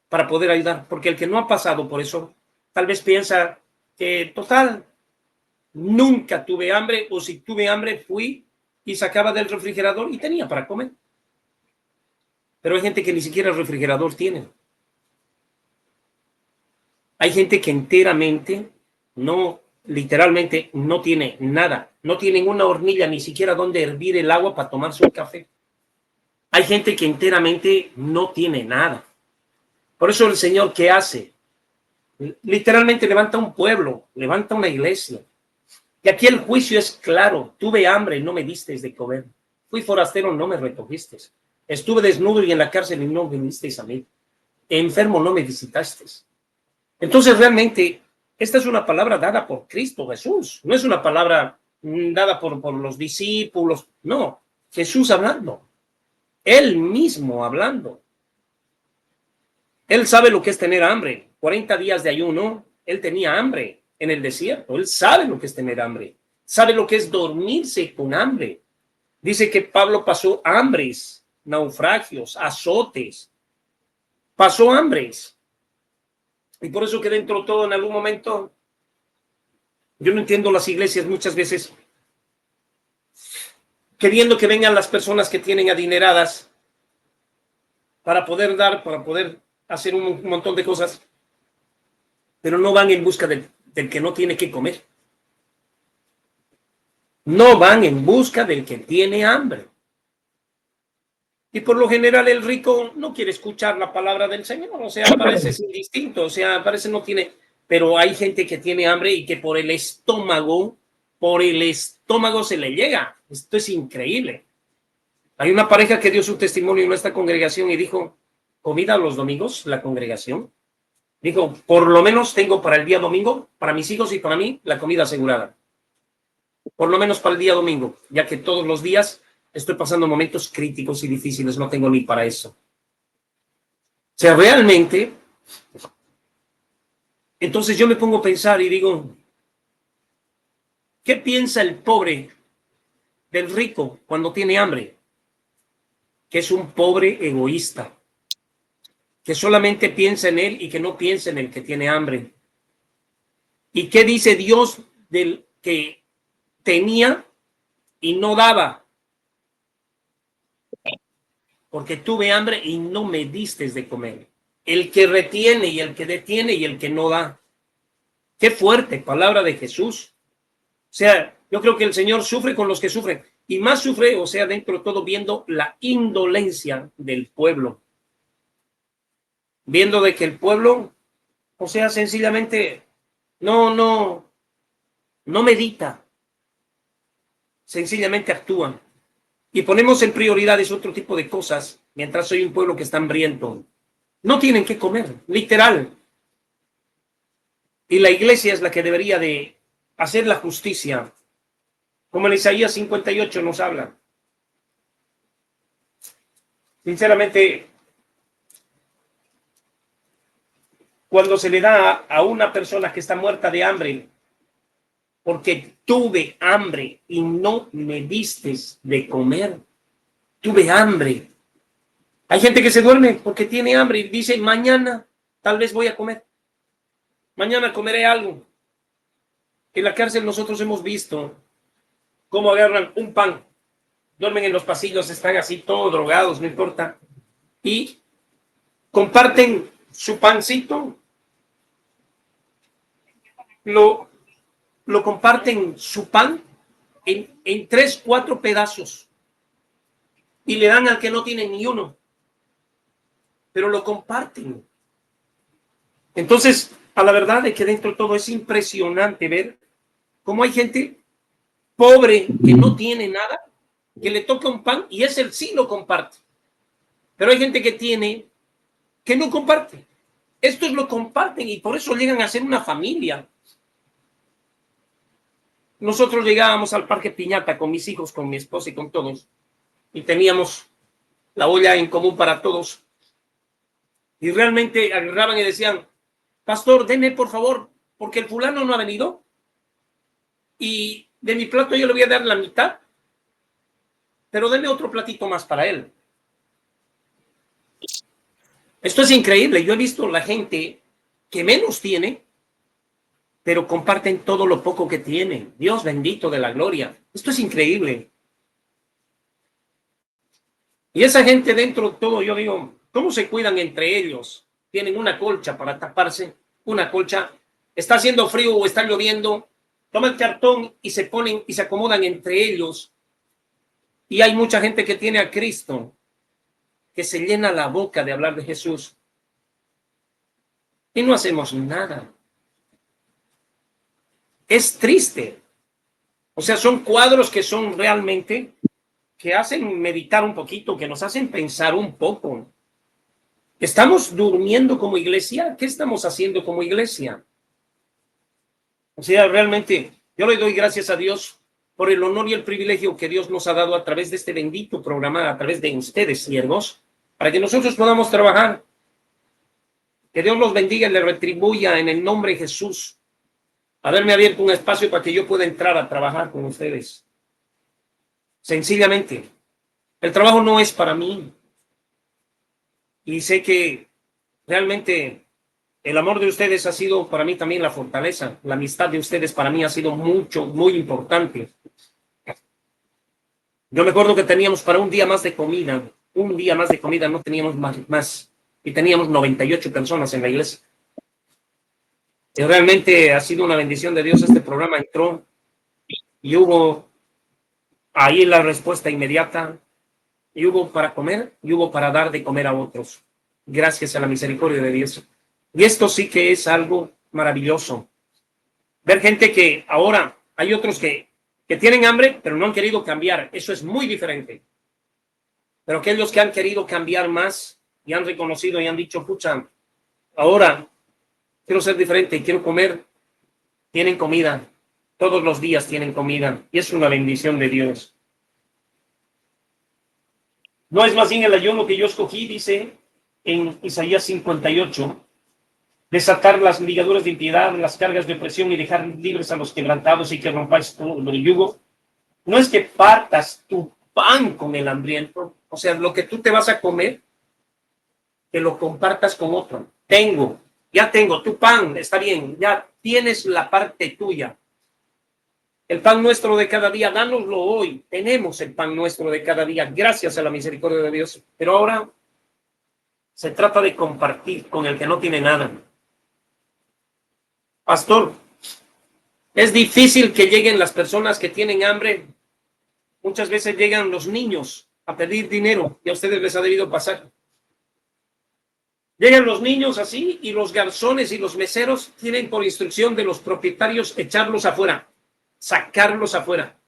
Speaker 4: para poder ayudar. Porque el que no ha pasado por eso, tal vez piensa que, total, nunca tuve hambre, o si tuve hambre, fui y sacaba del refrigerador y tenía para comer. Pero hay gente que ni siquiera el refrigerador tiene. Hay gente que enteramente no, literalmente no tiene nada. No tienen una hornilla, ni siquiera donde hervir el agua para tomarse un café. Hay gente que enteramente no tiene nada. Por eso el Señor, ¿qué hace? Literalmente levanta un pueblo, levanta una iglesia. Y aquí el juicio es claro. Tuve hambre y no me disteis de comer. Fui forastero, no me recogisteis. Estuve desnudo y en la cárcel y no vinisteis a mí. Enfermo, no me visitasteis. Entonces realmente esta es una palabra dada por Cristo Jesús. No es una palabra dada por los discípulos. No, Jesús hablando. Él mismo hablando. Él sabe lo que es tener hambre. 40 días de ayuno, él tenía hambre en el desierto. Él sabe lo que es tener hambre. Sabe lo que es dormirse con hambre. Dice que Pablo pasó hambres, naufragios, azotes. Pasó hambres. Y por eso que dentro de todo, en algún momento, yo no entiendo las iglesias muchas veces queriendo que vengan las personas que tienen adineradas para poder dar, para poder hacer un montón de cosas, pero no van en busca del que no tiene que comer. No van en busca del que tiene hambre. Y por lo general el rico no quiere escuchar la palabra del Señor, o sea, parece indistinto, o sea, parece no tiene, pero hay gente que tiene hambre y que por el estómago se le llega. Esto es increíble. Hay una pareja que dio su testimonio en nuestra congregación y dijo, comida los domingos, la congregación. Dijo, por lo menos tengo para el día domingo, para mis hijos y para mí, la comida asegurada. Por lo menos para el día domingo, ya que todos los días estoy pasando momentos críticos y difíciles, no tengo ni para eso. O sea, realmente, entonces yo me pongo a pensar y digo, ¿qué piensa el pobre del rico cuando tiene hambre? Que es un pobre egoísta, que solamente piensa en él y que no piensa en el que tiene hambre. ¿Y qué dice Dios del que tenía y no daba? Porque tuve hambre y no me distes de comer. El que retiene y el que detiene y el que no da. Qué fuerte palabra de Jesús. O sea, yo creo que el Señor sufre con los que sufren. Y más sufre, o sea, dentro de todo, viendo la indolencia del pueblo. Viendo de que el pueblo, o sea, sencillamente no medita. Sencillamente actúa. Y ponemos en prioridades otro tipo de cosas, mientras soy un pueblo que está hambriento. No tienen que comer, literal. Y la iglesia es la que debería de hacer la justicia, como en Isaías 58 nos habla. Sinceramente, cuando se le da a una persona que está muerta de hambre, porque tuve hambre y no me distes de comer, tuve hambre. Hay gente que se duerme porque tiene hambre y dice, mañana tal vez voy a comer. Mañana comeré algo. En la cárcel nosotros hemos visto cómo agarran un pan, duermen en los pasillos, están así todos drogados, no importa, y comparten su pancito, lo comparten su pan en 3, 4 pedazos y le dan al que no tiene ni uno, pero lo comparten. Entonces, a la verdad es que dentro de todo es impresionante ver cómo hay gente pobre que no tiene nada, que le toca un pan y ese sí lo comparte. Pero hay gente que tiene, que no comparte. Estos lo comparten y por eso llegan a ser una familia. Nosotros llegábamos al Parque Piñata con mis hijos, con mi esposa y con todos, y teníamos la olla en común para todos. Y realmente agarraban y decían, pastor, deme por favor, porque el fulano no ha venido, y de mi plato yo le voy a dar la mitad, pero deme otro platito más para él. Esto es increíble. Yo he visto la gente que menos tiene, pero comparten todo lo poco que tienen. Dios bendito de la gloria. Esto es increíble. Y esa gente dentro de todo, yo digo, ¿cómo se cuidan entre ellos? Tienen una colcha para taparse, una colcha. Está haciendo frío o está lloviendo, toman cartón y se ponen y se acomodan entre ellos. Y hay mucha gente que tiene a Cristo, que se llena la boca de hablar de Jesús. Y no hacemos nada. Es triste. O sea, son cuadros que son realmente, que hacen meditar un poquito, que nos hacen pensar un poco. ¿Estamos durmiendo como iglesia? ¿Qué estamos haciendo como iglesia? O sea, realmente, yo le doy gracias a Dios por el honor y el privilegio que Dios nos ha dado a través de este bendito programa, a través de ustedes, siervos, para que nosotros podamos trabajar. Que Dios los bendiga y les retribuya en el nombre de Jesús. Haberme abierto un espacio para que yo pueda entrar a trabajar con ustedes. Sencillamente, el trabajo no es para mí. Y sé que realmente el amor de ustedes ha sido para mí también la fortaleza. La amistad de ustedes para mí ha sido muy importante. Yo me acuerdo que teníamos para un día más de comida, no teníamos más. Y teníamos 98 personas en la iglesia. Y realmente ha sido una bendición de Dios. Este programa entró y hubo ahí la respuesta inmediata. Y hubo para comer y hubo para dar de comer a otros. Gracias a la misericordia de Dios. Y esto sí que es algo maravilloso. Ver gente que ahora hay otros que tienen hambre, pero no han querido cambiar. Eso es muy diferente. Pero aquellos que han querido cambiar más y han reconocido y han dicho, pucha, ahora quiero ser diferente y quiero comer, tienen comida. Todos los días tienen comida. Y es una bendición de Dios. No es más bien el ayuno que yo escogí, dice en Isaías 58, desatar las ligaduras de impiedad, las cargas de opresión y dejar libres a los quebrantados y que rompáis todo el yugo. No es que partas tu pan con el hambriento, o sea, lo que tú te vas a comer, que lo compartas con otro. Ya tengo tu pan, está bien, ya tienes la parte tuya. El pan nuestro de cada día, dánoslo hoy. Tenemos el pan nuestro de cada día, gracias a la misericordia de Dios. Pero ahora se trata de compartir con el que no tiene nada. Pastor, es difícil que lleguen las personas que tienen hambre. Muchas veces llegan los niños a pedir dinero y a ustedes les ha debido pasar. Llegan los niños así y los garzones y los meseros tienen por instrucción de los propietarios echarlos afuera. Sacarlos afuera,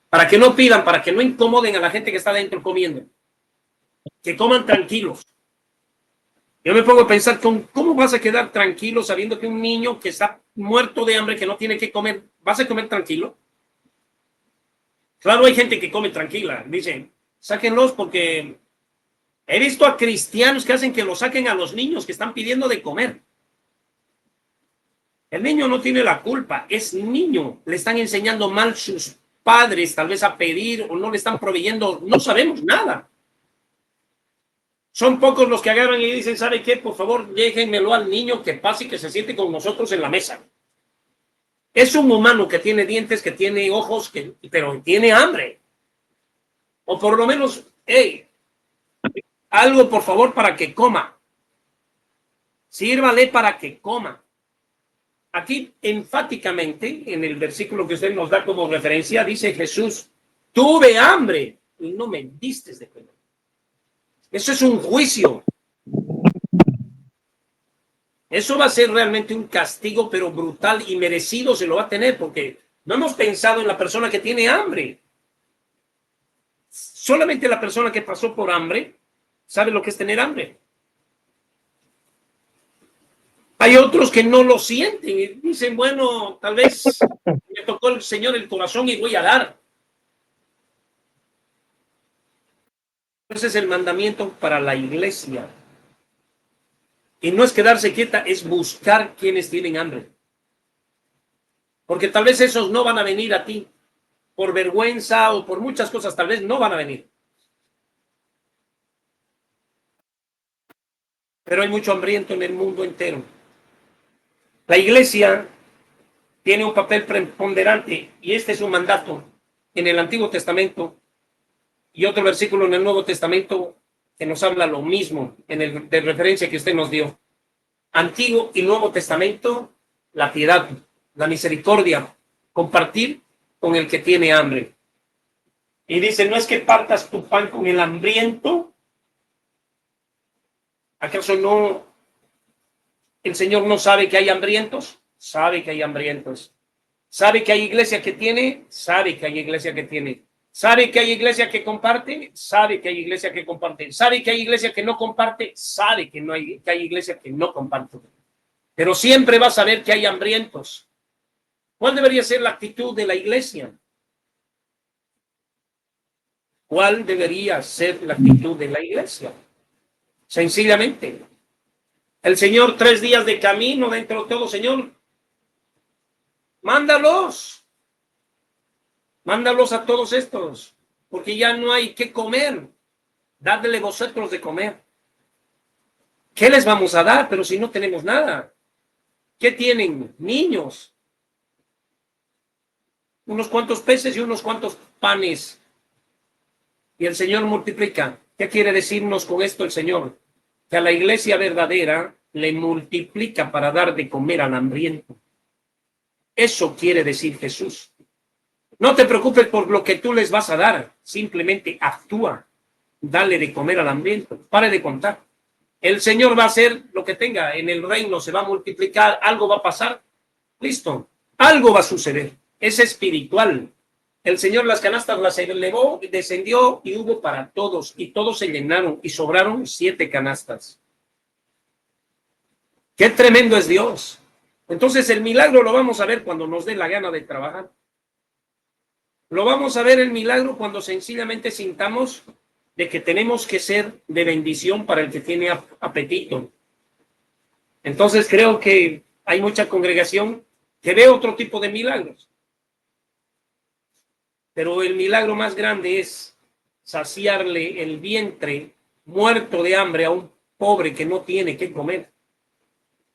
Speaker 4: para que no pidan, para que no incomoden a la gente que está dentro comiendo, que coman tranquilos. Yo me pongo a pensar, ¿cómo vas a quedar tranquilo sabiendo que un niño que está muerto de hambre, que no tiene que comer, vas a comer tranquilo? Claro, hay gente que come tranquila. Dicen, sáquenlos porque he visto a cristianos que hacen que lo saquen a los niños que están pidiendo de comer. El niño no tiene la culpa, es niño. Le están enseñando mal sus padres, tal vez a pedir, o no le están proveyendo, no sabemos nada. Son pocos los que agarran y dicen, ¿sabe qué? Por favor, déjenmelo al niño que pase y que se siente con nosotros en la mesa. Es un humano que tiene dientes, que tiene ojos, pero tiene hambre. O por lo menos, hey, algo por favor para que coma. Sírvale para que coma. Aquí enfáticamente, en el versículo que usted nos da como referencia, dice Jesús, tuve hambre y no me diste de comer. Eso es un juicio. Eso va a ser realmente un castigo, pero brutal y merecido se lo va a tener, porque no hemos pensado en la persona que tiene hambre. Solamente la persona que pasó por hambre sabe lo que es tener hambre. Hay otros que no lo sienten y dicen, bueno, tal vez me tocó el Señor el corazón y voy a dar. Ese es el mandamiento para la iglesia. Y no es quedarse quieta, es buscar quienes tienen hambre. Porque tal vez esos no van a venir a ti por vergüenza o por muchas cosas, tal vez no van a venir. Pero hay mucho hambriento en el mundo entero. La iglesia tiene un papel preponderante y este es un mandato en el Antiguo Testamento y otro versículo en el Nuevo Testamento que nos habla lo mismo en el de referencia que usted nos dio. Antiguo y Nuevo Testamento, la piedad, la misericordia, compartir con el que tiene hambre. Y dice, no es que partas tu pan con el hambriento. ¿Acaso no? ¿El Señor no sabe que hay hambrientos? Sabe que hay hambrientos. ¿Sabe que hay iglesia que tiene? Sabe que hay iglesia que tiene. ¿Sabe que hay iglesia que comparte? Sabe que hay iglesia que comparte. ¿Sabe que hay iglesia que no comparte? Sabe que hay iglesia que no comparte. Pero siempre va a saber que hay hambrientos. ¿Cuál debería ser la actitud de la iglesia? ¿Cuál debería ser la actitud de la iglesia? Sencillamente, el Señor 3 días de camino dentro de todo, Señor, mándalos a todos estos, porque ya no hay que comer, dadle vosotros de comer. ¿Qué les vamos a dar? Pero si no tenemos nada. ¿Qué tienen? Niños. Unos cuantos peces y unos cuantos panes. Y el Señor multiplica. ¿Qué quiere decirnos con esto el Señor? Que a la iglesia verdadera le multiplica para dar de comer al hambriento. Eso quiere decir Jesús. No te preocupes por lo que tú les vas a dar, simplemente actúa, dale de comer al hambriento, pare de contar. El Señor va a hacer lo que tenga, en el reino se va a multiplicar, algo va a pasar, listo, algo va a suceder, es espiritual. El Señor las canastas las elevó, descendió y hubo para todos, y todos se llenaron y sobraron 7 canastas. ¡Qué tremendo es Dios! Entonces el milagro lo vamos a ver cuando nos dé la gana de trabajar. Lo vamos a ver el milagro cuando sencillamente sintamos de que tenemos que ser de bendición para el que tiene apetito. Entonces creo que hay mucha congregación que ve otro tipo de milagros. Pero el milagro más grande es saciarle el vientre muerto de hambre a un pobre que no tiene que comer.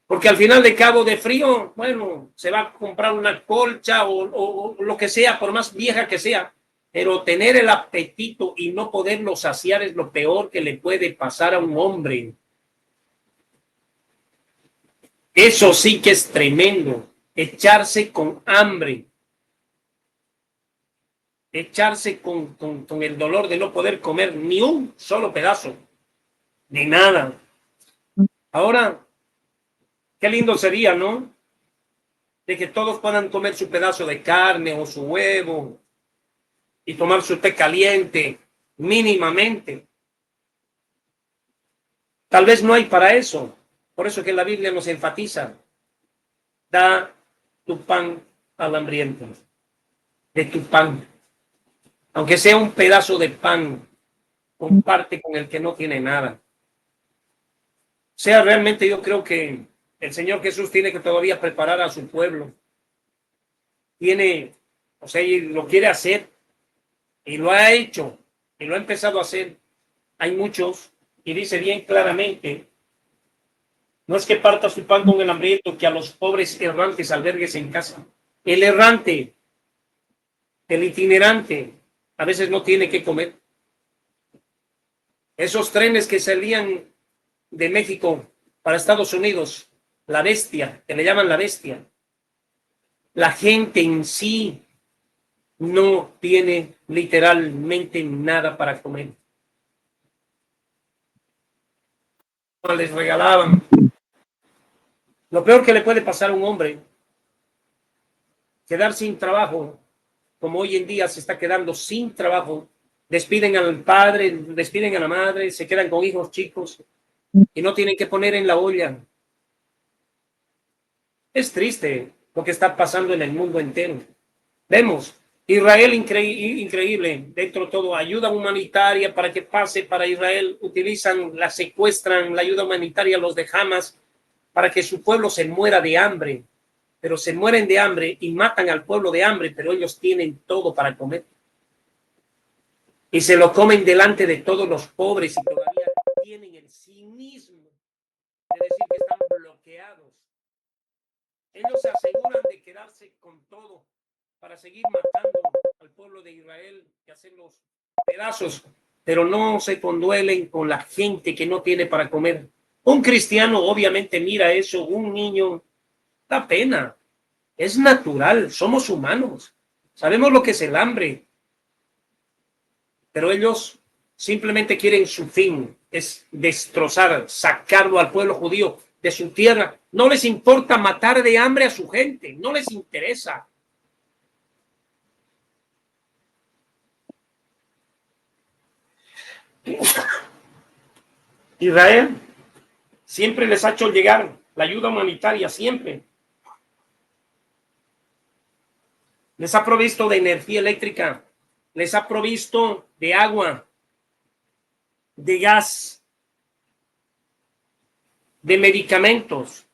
Speaker 4: Porque al final de cabo de frío, bueno, se va a comprar una colcha o lo que sea, por más vieja que sea, pero tener el apetito y no poderlo saciar es lo peor que le puede pasar a un hombre. Eso sí que es tremendo, echarse con hambre, echarse con el dolor de no poder comer ni un solo pedazo, ni nada. Ahora, qué lindo sería, ¿no? De que todos puedan comer su pedazo de carne o su huevo y tomar su té caliente mínimamente. Tal vez no hay para eso. Por eso que la Biblia nos enfatiza. Da tu pan al hambriento. De tu pan. Aunque sea un pedazo de pan, comparte con el que no tiene nada. O sea, realmente yo creo que el Señor Jesús tiene que todavía preparar a su pueblo. Tiene, o sea, y lo quiere hacer. Y lo ha hecho. Y lo ha empezado a hacer. Hay muchos. Y dice bien claramente, no es que parta su pan con el hambriento, que a los pobres errantes albergues en casa. El errante, el itinerante, a veces no tiene que comer. Esos trenes que salían de México para Estados Unidos, la bestia, que le llaman la bestia. La gente en sí no tiene literalmente nada para comer. Les regalaban. Lo peor que le puede pasar a un hombre, quedar sin trabajo, como hoy en día se está quedando sin trabajo, despiden al padre, despiden a la madre, se quedan con hijos chicos y no tienen que poner en la olla. Es triste lo que está pasando en el mundo entero. Vemos Israel increíble, dentro de todo, ayuda humanitaria para que pase para Israel, utilizan, la secuestran, la ayuda humanitaria los de Hamas para que su pueblo se muera de hambre, pero se mueren de hambre y matan al pueblo de hambre, pero ellos tienen todo para comer. Y se lo comen delante de todos los pobres y todavía tienen el cinismo de decir que están bloqueados. Ellos se aseguran de quedarse con todo para seguir matando al pueblo de Israel y hacerlos pedazos, pero no se conduelen con la gente que no tiene para comer. Un cristiano obviamente mira eso, un niño, da pena, es natural, somos humanos, sabemos lo que es el hambre, pero ellos simplemente quieren su fin, es destrozar, sacarlo al pueblo judío de su tierra. No les importa matar de hambre a su gente, no les interesa. Israel siempre les ha hecho llegar la ayuda humanitaria, siempre. Les ha provisto de energía eléctrica, les ha provisto de agua, de gas, de medicamentos,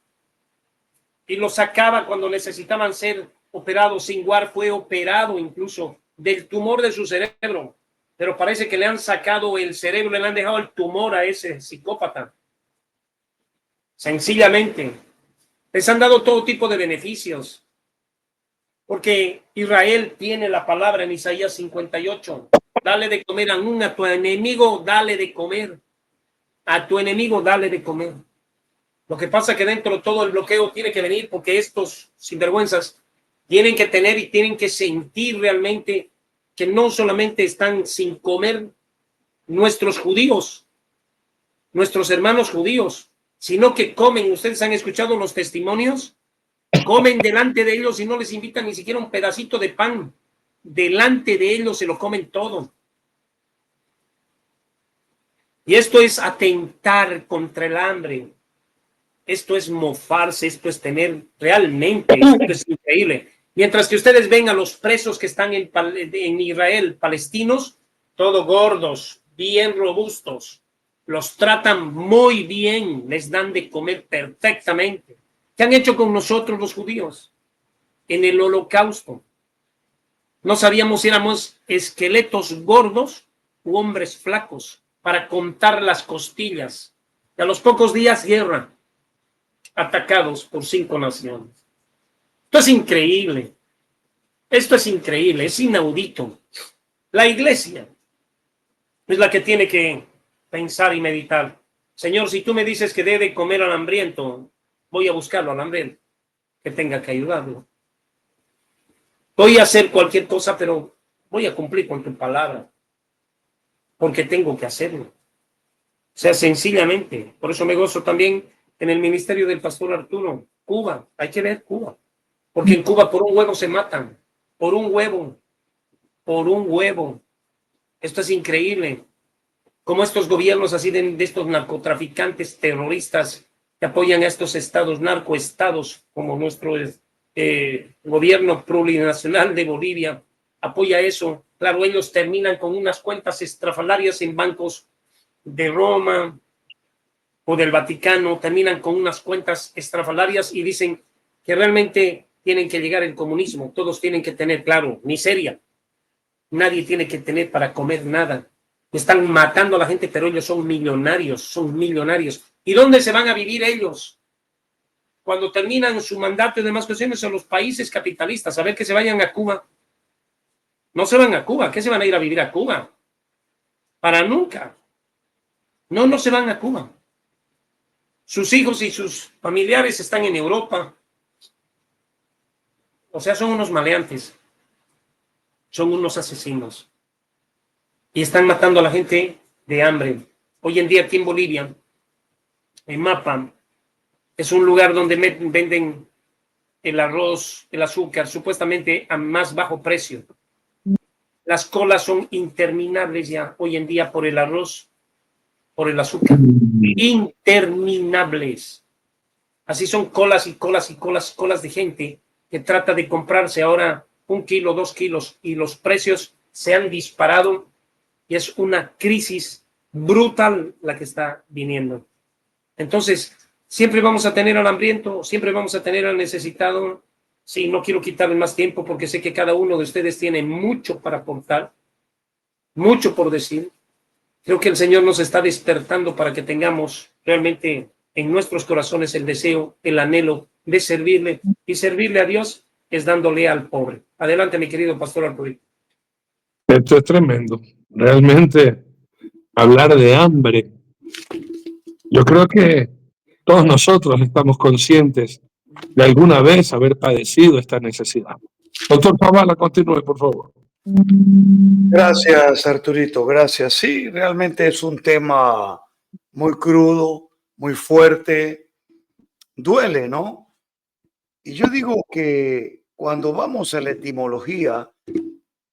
Speaker 4: y los sacaba cuando necesitaban ser operados. Sinwar fue operado incluso del tumor de su cerebro, pero parece que le han sacado el cerebro, le han dejado el tumor a ese psicópata. Sencillamente, les han dado todo tipo de beneficios, porque Israel tiene la palabra en Isaías 58. Dale de comer a tu enemigo, dale de comer. A tu enemigo, dale de comer. Lo que pasa es que dentro de todo el bloqueo tiene que venir, porque estos sinvergüenzas tienen que tener y tienen que sentir realmente que no solamente están sin comer nuestros judíos, nuestros hermanos judíos, sino que comen. Ustedes han escuchado los testimonios, comen delante de ellos y no les invitan ni siquiera un pedacito de pan. Delante de ellos se lo comen todo. Y esto es atentar contra el hambre. Esto es mofarse, esto es tener realmente, esto es increíble. Mientras que ustedes ven a los presos que están en Israel, palestinos, todos gordos, bien robustos, los tratan muy bien, les dan de comer perfectamente. ¿Qué han hecho con nosotros los judíos? En el Holocausto, no sabíamos si éramos esqueletos gordos u hombres flacos para contar las costillas. Y a los pocos días, guerra, atacados por 5 naciones. Esto es increíble. Esto es increíble, es inaudito. La iglesia es la que tiene que pensar y meditar. Señor, si tú me dices que debe comer al hambriento, voy a buscarlo al hambriento, que tenga que ayudarlo. Voy a hacer cualquier cosa, pero voy a cumplir con tu palabra, porque tengo que hacerlo. O sea, sencillamente. Por eso me gozo también en el ministerio del pastor Arturo. Cuba, hay que ver Cuba, porque en Cuba por un huevo se matan, por un huevo. Esto es increíble. como estos gobiernos así de estos narcotraficantes terroristas que apoyan a estos estados, narcoestados, como nuestro gobierno plurinacional de Bolivia apoya eso. Claro, ellos terminan con unas cuentas estrafalarias en bancos de Roma o del Vaticano, terminan con unas cuentas estrafalarias y dicen que realmente tienen que llegar el comunismo. Todos tienen que tener, claro, miseria. Nadie tiene que tener para comer nada. Están matando a la gente, pero ellos son millonarios, son millonarios. ¿Y dónde se van a vivir ellos? Cuando terminan su mandato y demás cuestiones, son los países capitalistas. A ver, que se vayan a Cuba. No se van a Cuba. ¿Qué se van a ir a vivir a Cuba? Para nunca. No, no se van a Cuba. Sus hijos y sus familiares están en Europa. O sea, son unos maleantes. Son unos asesinos. Y están matando a la gente de hambre. Hoy en día aquí en Bolivia, en Mapa, es un lugar donde venden el arroz, el azúcar, supuestamente a más bajo precio. Las colas son interminables ya hoy en día por el arroz, por el azúcar. Interminables. Así son colas y colas y colas de gente que trata de comprarse ahora 1 kilo, 2 kilos y los precios se han disparado y es una crisis brutal la que está viniendo. Entonces, siempre vamos a tener al hambriento, siempre vamos a tener al necesitado. Sí, no quiero quitarle más tiempo porque sé que cada uno de ustedes tiene mucho para aportar, mucho por decir. Creo que el Señor nos está despertando para que tengamos realmente en nuestros corazones el deseo, el anhelo de servirle, y servirle a Dios es dándole al pobre. Adelante, mi querido pastor Arturo.
Speaker 2: Esto es tremendo. Realmente, hablar de hambre. Yo creo que todos nosotros estamos conscientes de alguna vez haber padecido esta necesidad. Doctor Zavala, continúe, por favor.
Speaker 3: Gracias, Arturito, gracias. Sí, realmente es un tema muy crudo, muy fuerte, duele, ¿no? Y yo digo que cuando vamos a la etimología,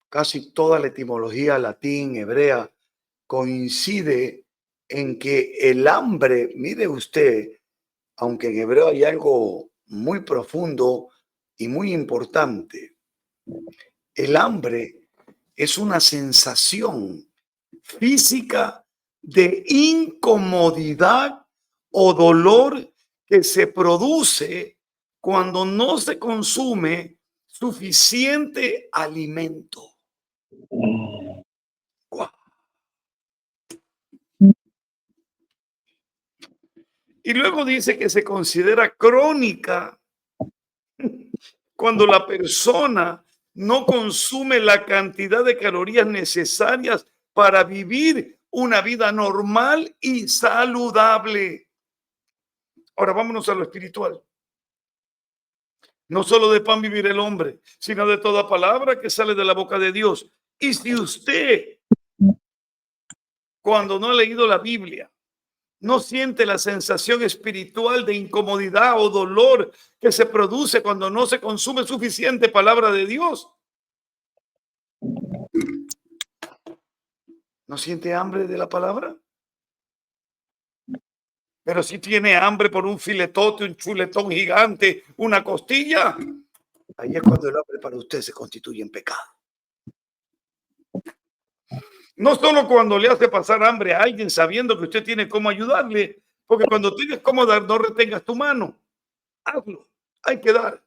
Speaker 3: casi toda la etimología latín, hebrea, coincide en que el hambre, mire usted, aunque en hebreo hay algo muy profundo y muy importante, el hambre es una sensación física de incomodidad o dolor que se produce cuando no se consume suficiente alimento. Guau. Y luego dice que se considera crónica cuando la persona no consume la cantidad de calorías necesarias para vivir una vida normal y saludable. Ahora vámonos a lo espiritual. No solo de pan vivir el hombre, sino de toda palabra que sale de la boca de Dios. Y si usted, cuando no ha leído la Biblia, no siente la sensación espiritual de incomodidad o dolor que se produce cuando no se consume suficiente palabra de Dios, ¿no siente hambre de la palabra? Pero si tiene hambre por un filetote, un chuletón gigante, una costilla, ahí es cuando el hambre para usted se constituye en pecado. No solo cuando le hace pasar hambre a alguien sabiendo que usted tiene cómo ayudarle, porque cuando tienes cómo dar, no retengas tu mano. Hazlo, hay que dar.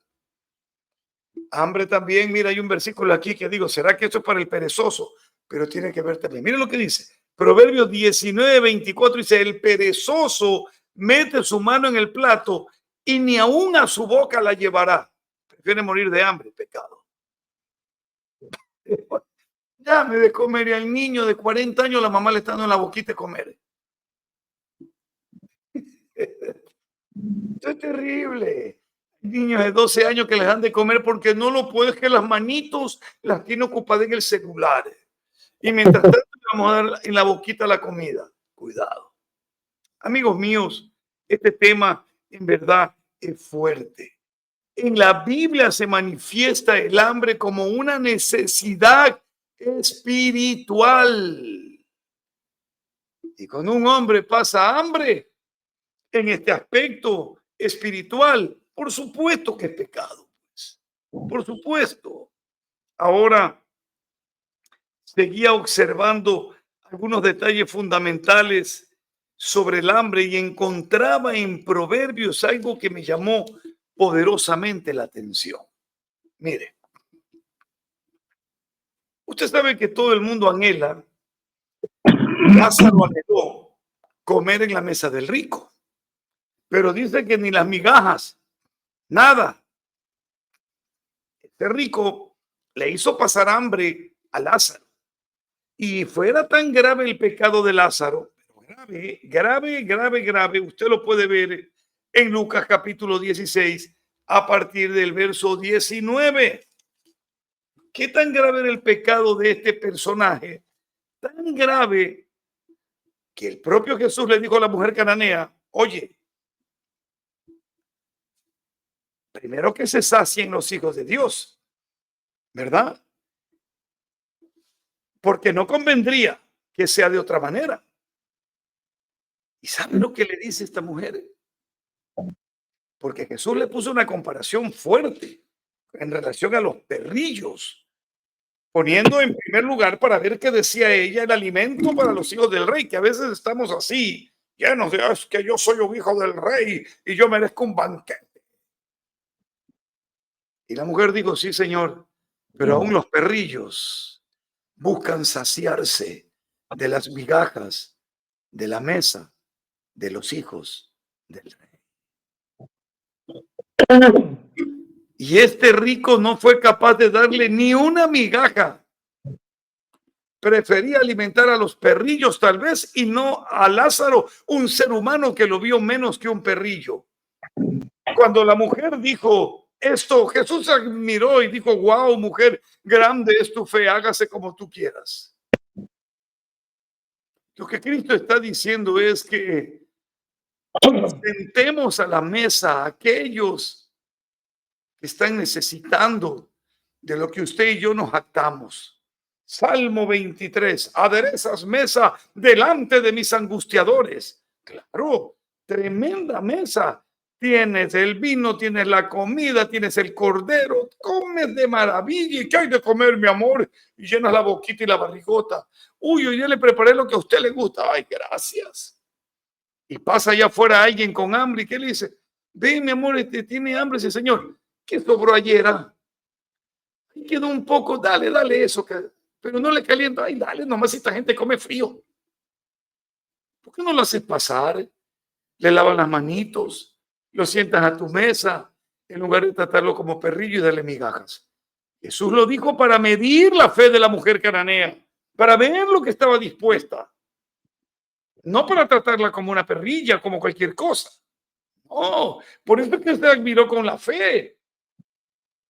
Speaker 3: Hambre también, mira, hay un versículo aquí que digo, ¿será que esto es para el perezoso? Pero tiene que ver también. Miren lo que dice. Proverbios 19:24 dice, el perezoso mete su mano en el plato y ni aún a su boca la llevará. Prefiere morir de hambre, pecado. Dame de comer, y al niño de 40 años la mamá le está dando en la boquita de comer. Esto es terrible. Niños de 12 años que les dan de comer porque no lo puedes, que las manitos las tiene ocupadas en el celular. Y mientras tanto vamos a dar en la boquita la comida. Cuidado. Amigos míos, este tema en verdad es fuerte. En la Biblia se manifiesta el hambre como una necesidad espiritual. Y cuando un hombre pasa hambre en este aspecto espiritual, por supuesto que es pecado. Pues. Por supuesto. Ahora seguía observando algunos detalles fundamentales sobre el hambre y encontraba en Proverbios algo que me llamó poderosamente la atención. Mire, usted sabe que todo el mundo anhela, Lázaro anheló comer en la mesa del rico, pero dice que ni las migajas, nada. Este rico le hizo pasar hambre a Lázaro. Y fuera tan grave el pecado de Lázaro, grave, usted lo puede ver en Lucas capítulo 16 a partir del verso 19. ¿Qué tan grave era el pecado de este personaje? Tan grave que el propio Jesús le dijo a la mujer cananea, oye, primero que se sacien los hijos de Dios, ¿verdad? Porque no convendría que sea de otra manera. ¿Y saben lo que le dice esta mujer? Porque Jesús le puso una comparación fuerte en relación a los perrillos, poniendo en primer lugar para ver qué decía ella el alimento para los hijos del rey, que a veces estamos así, llenos de, es que yo soy un hijo del rey y yo merezco un banquete. Y la mujer dijo, sí, señor, pero aún los perrillos buscan saciarse de las migajas de la mesa de los hijos del rey. Y este rico no fue capaz de darle ni una migaja. Prefería alimentar a los perrillos tal vez y no a Lázaro, un ser humano que lo vio menos que un perrillo. Cuando la mujer dijo esto, Jesús admiró y dijo, wow, mujer, grande es tu fe, hágase como tú quieras. Lo que Cristo está diciendo es que sentemos a la mesa a aquellos que están necesitando de lo que usted y yo nos jactamos. Salmo 23, aderezas mesa delante de mis angustiadores. Claro, tremenda mesa. Tienes el vino, tienes la comida, tienes el cordero, comes de maravilla. ¿Y qué hay de comer, mi amor? Y llenas la boquita y la barrigota. Uy, yo ya le preparé lo que a usted le gusta. Ay, gracias. Y pasa allá afuera alguien con hambre y ¿qué le dice? Ven, mi amor, tiene hambre ese señor. ¿Qué sobró ayer? Ahí quedó un poco, dale eso, pero no le calienta. Ay, dale, nomás esta gente come frío. ¿Por qué no lo haces pasar? Le lavan las manitos, lo sientas a tu mesa, en lugar de tratarlo como perrillo y darle migajas. Jesús lo dijo para medir la fe de la mujer cananea, para ver lo que estaba dispuesta. No para tratarla como una perrilla, como cualquier cosa. No, por eso es que se admiró con la fe.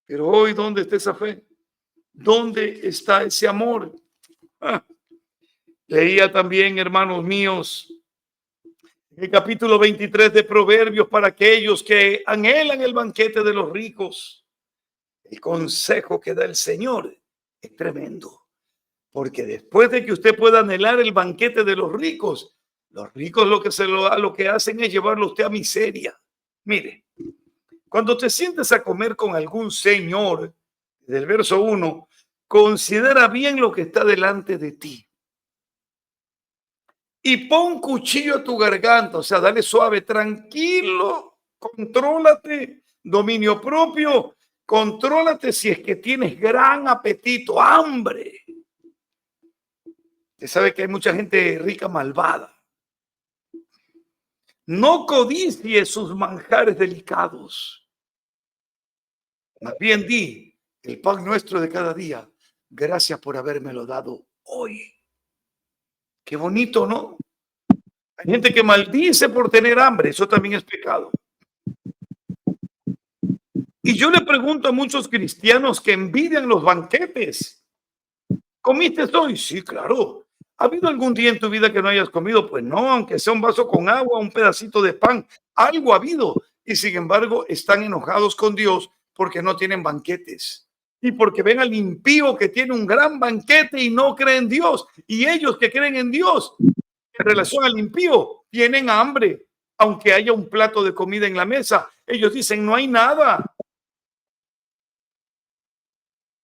Speaker 3: Pero hoy, ¿dónde está esa fe? ¿Dónde está ese amor? Leía también, hermanos míos, el capítulo 23 de Proverbios para aquellos que anhelan el banquete de los ricos. El consejo que da el Señor es tremendo, porque después de que usted pueda anhelar el banquete de los ricos lo que hacen es llevarlo a usted a miseria. Mire, cuando te sientes a comer con algún señor, del verso 1, considera bien lo que está delante de ti. Y pon cuchillo a tu garganta, o sea, dale suave, tranquilo, contrólate, dominio propio, contrólate si es que tienes gran apetito, hambre. Usted sabe que hay mucha gente rica malvada. No codicie sus manjares delicados. Más bien di, el pan nuestro de cada día, gracias por habérmelo dado hoy. Qué bonito, ¿no? Hay gente que maldice por tener hambre, eso también es pecado. Y yo le pregunto a muchos cristianos que envidian los banquetes. ¿Comiste hoy? Sí, claro. ¿Ha habido algún día en tu vida que no hayas comido? Pues no, aunque sea un vaso con agua, un pedacito de pan, algo ha habido. Y sin embargo, están enojados con Dios porque no tienen banquetes. Y porque ven al impío que tiene un gran banquete y no creen en Dios. Y ellos que creen en Dios En relación al impío, tienen hambre, aunque haya un plato de comida en la mesa. Ellos dicen, no hay nada.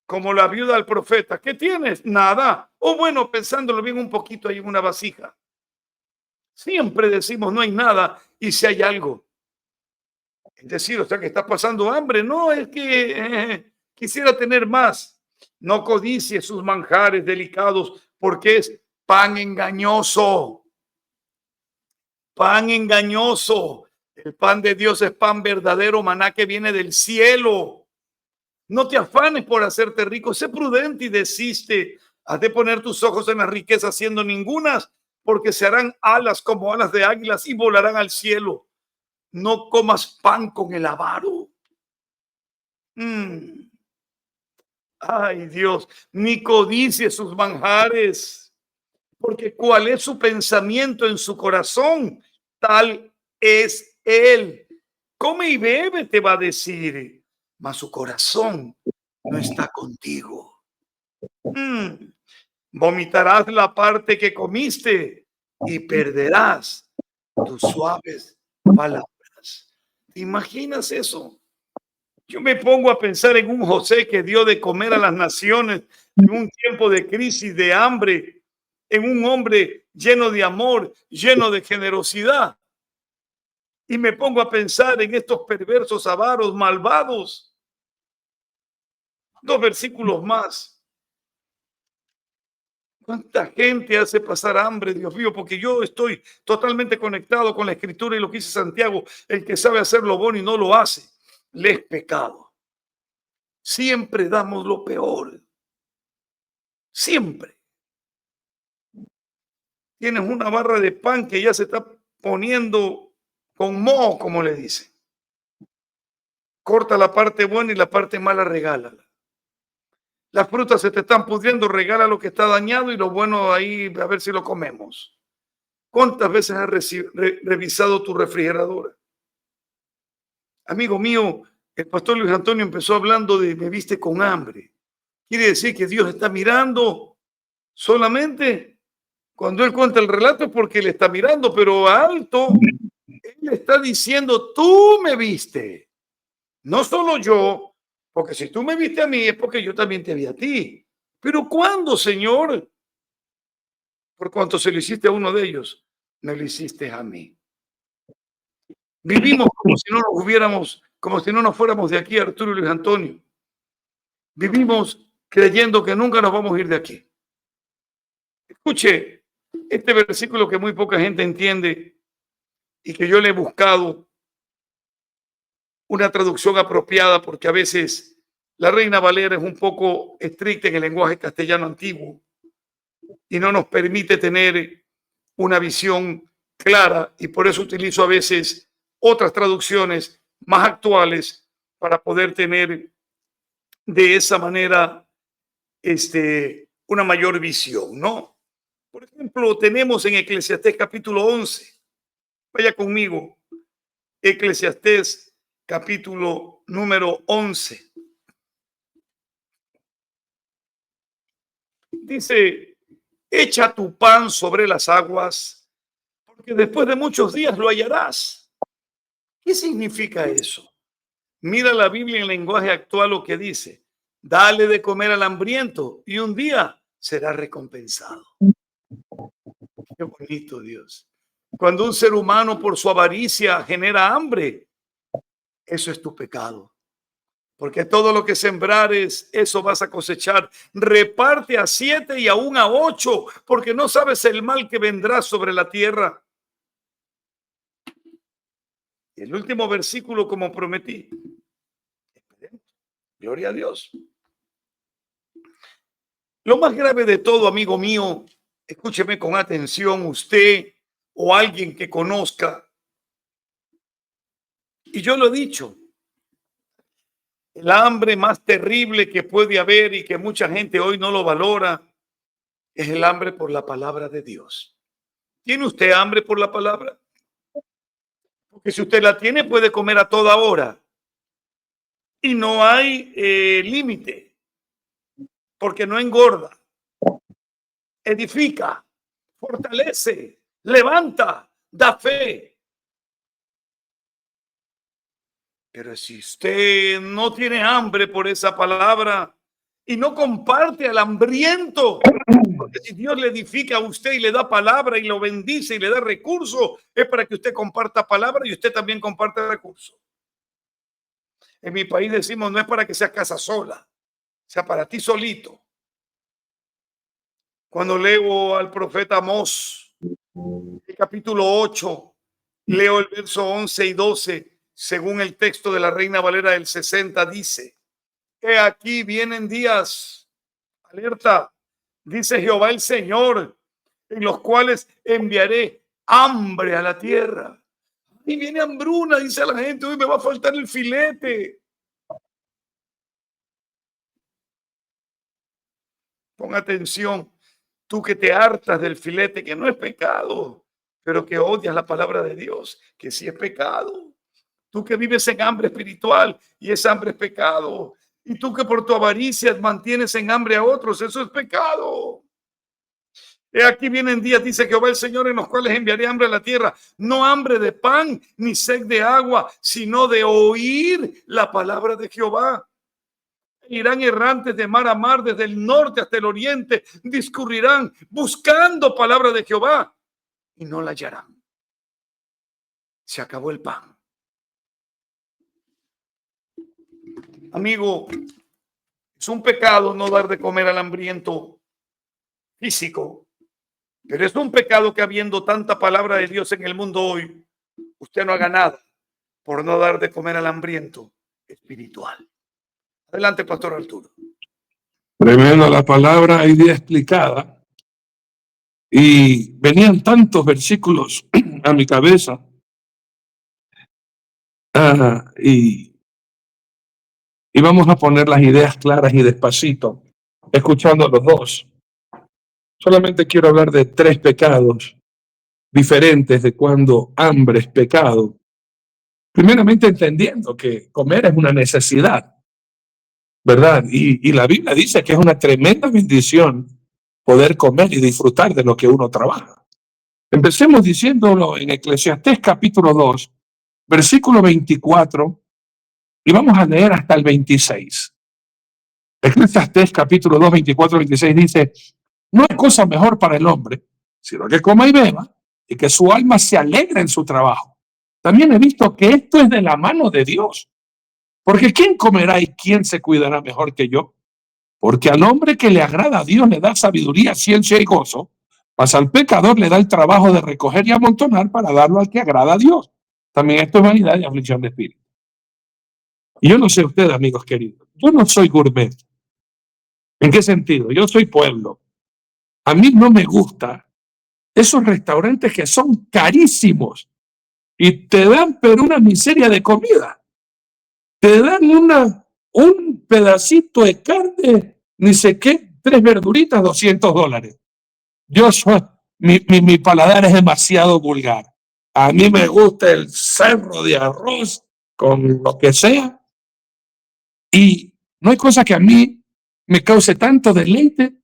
Speaker 3: Como la viuda del profeta, ¿qué tienes? Nada. O bueno, pensándolo bien un poquito, hay una vasija. Siempre decimos, no hay nada, y si hay algo. Es decir, o sea, que está pasando hambre. No, es que quisiera tener más. No codicie sus manjares delicados, porque es pan engañoso. Pan engañoso. El pan de Dios es pan verdadero, maná que viene del cielo. No te afanes por hacerte rico. Sé prudente y desiste. Has de poner tus ojos en las riquezas, siendo ningunas, porque se harán alas como alas de águilas y volarán al cielo. No comas pan con el avaro. Ay, Dios, ni codicie sus manjares, porque cuál es su pensamiento en su corazón, tal es él. Come y bebe, te va a decir, mas su corazón no está contigo. Vomitarás la parte que comiste y perderás tus suaves palabras. ¿Te imaginas eso? Yo me pongo a pensar en un José que dio de comer a las naciones en un tiempo de crisis, de hambre, en un hombre lleno de amor, lleno de generosidad. Y me pongo a pensar en estos perversos, avaros, malvados. 2 versículos más. ¿Cuánta gente hace pasar hambre, Dios mío? Porque yo estoy totalmente conectado con la Escritura y lo que dice Santiago, el que sabe hacer lo bueno y no lo hace, le es pecado. Siempre damos lo peor. Siempre. Tienes una barra de pan que ya se está poniendo con moho, como le dicen. Corta la parte buena y la parte mala regálala. Las frutas se te están pudriendo, regala lo que está dañado y lo bueno ahí, a ver si lo comemos. ¿Cuántas veces has revisado tu refrigeradora? Amigo mío, el pastor Luis Antonio empezó hablando de me viste con hambre. Quiere decir que Dios está mirando solamente cuando él cuenta el relato es porque él está mirando, pero alto, él está diciendo, tú me viste, no solo yo, porque si tú me viste a mí es porque yo también te vi a ti. Pero ¿cuándo, Señor? Por cuanto se lo hiciste a uno de ellos, me lo hiciste a mí. Vivimos como si no nos hubiéramos, como si no nos fuéramos de aquí, Arturo y Luis Antonio. Vivimos creyendo que nunca nos vamos a ir de aquí. Escuche este versículo que muy poca gente entiende y que yo le he buscado una traducción apropiada porque a veces la Reina Valera es un poco estricta en el lenguaje castellano antiguo y no nos permite tener una visión clara y por eso utilizo a veces otras traducciones más actuales para poder tener de esa manera una mayor visión, ¿no? Por ejemplo, tenemos en Eclesiastés capítulo 11, vaya conmigo, Eclesiastés capítulo número 11. Dice, echa tu pan sobre las aguas, porque después de muchos días lo hallarás. ¿Qué significa eso? Mira la Biblia en lenguaje actual lo que dice, dale de comer al hambriento y un día será recompensado. Qué bonito, Dios. Cuando un ser humano por su avaricia genera hambre, eso es tu pecado. Porque todo lo que sembrares, eso vas a cosechar. Reparte a 7 y aún a 8, porque no sabes el mal que vendrá sobre la tierra. Y el último versículo, como prometí. Gloria a Dios. Lo más grave de todo, amigo mío, escúcheme con atención, usted o alguien que conozca. Y yo lo he dicho. El hambre más terrible que puede haber y que mucha gente hoy no lo valora es el hambre por la palabra de Dios. ¿Tiene usted hambre por la palabra? Porque si usted la tiene, puede comer a toda hora. Y no hay límite. Porque no engorda. Edifica. Fortalece. levanta, da fe. Pero si usted no tiene hambre por esa palabra y no comparte al hambriento, porque si Dios le edifica a usted y le da palabra y lo bendice y le da recursos, es para que usted comparta palabra y usted también comparte recursos. En mi país decimos, no es para que sea casa sola, sea para ti solito. Cuando leo al profeta Amós, el capítulo 8, leo el verso 11 y 12, según el texto de la Reina Valera del 60, dice: he aquí vienen días, alerta, dice Jehová el Señor, en los cuales enviaré hambre a la tierra. Y viene hambruna, dice la gente, hoy me va a faltar el filete. Pon atención, tú que te hartas del filete, que no es pecado, pero que odias la palabra de Dios, que sí es pecado. Tú que vives en hambre espiritual y esa hambre es pecado. Y tú que por tu avaricia mantienes en hambre a otros, eso es pecado. He aquí vienen días, dice Jehová el Señor, en los cuales enviaré hambre a la tierra, no hambre de pan ni sed de agua, sino de oír la palabra de Jehová. Irán errantes de mar a mar, desde el norte hasta el oriente, discurrirán buscando palabra de Jehová y no la hallarán. Se acabó el pan. Amigo, es un pecado no dar de comer al hambriento físico, pero es un pecado que habiendo tanta palabra de Dios en el mundo hoy, usted no haga nada por no dar de comer al hambriento espiritual. Adelante, Pastor Arturo.
Speaker 2: Tremenda la palabra ahí bien explicada. Y venían tantos versículos a mi cabeza. Y vamos a poner las ideas claras y despacito, escuchando a los dos. Solamente quiero hablar de 3 pecados diferentes de cuando hambre es pecado. Primeramente entendiendo que comer es una necesidad, ¿verdad? Y la Biblia dice que es una tremenda bendición poder comer y disfrutar de lo que uno trabaja. Empecemos diciéndolo en Eclesiastés capítulo 2, versículo 24, y vamos a leer hasta el 26. Eclesiastés capítulo 2, 24, 26 dice: no hay cosa mejor para el hombre, sino que coma y beba, y que su alma se alegre en su trabajo. También he visto que esto es de la mano de Dios. Porque ¿quién comerá y quién se cuidará mejor que yo? Porque al hombre que le agrada a Dios le da sabiduría, ciencia y gozo, mas al pecador le da el trabajo de recoger y amontonar para darlo al que agrada a Dios. También esto es vanidad y aflicción de espíritu. Y yo no sé ustedes, amigos queridos, yo no soy gourmet. ¿En qué sentido? Yo soy pueblo. A mí no me gusta esos restaurantes que son carísimos y te dan pero una miseria de comida. Te dan un pedacito de carne, ni sé qué, 3 verduritas, $200. Mi paladar es demasiado vulgar. A mí me gusta el cerro de arroz con lo que sea. Y no hay cosa que a mí me cause tanto deleite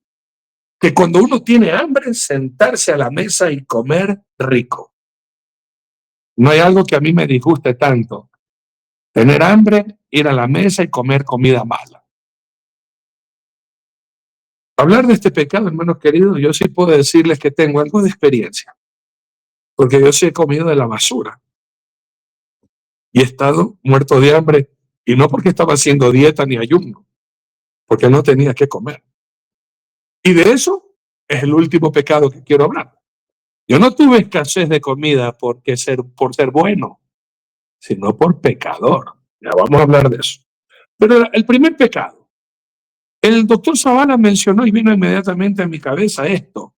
Speaker 2: que cuando uno tiene hambre, sentarse a la mesa y comer rico. No hay algo que a mí me disguste tanto. Tener hambre, ir a la mesa y comer comida mala. Hablar de este pecado, hermanos queridos, yo sí puedo decirles que tengo algo de experiencia. Porque yo sí he comido de la basura. Y he estado muerto de hambre. Y no porque estaba haciendo dieta ni ayuno. Porque no tenía que comer. Y de eso es el último pecado que quiero hablar. Yo no tuve escasez de comida por ser bueno, sino por pecador. Ya vamos a hablar de eso. Pero el primer pecado. El doctor Zavala mencionó y vino inmediatamente a mi cabeza esto.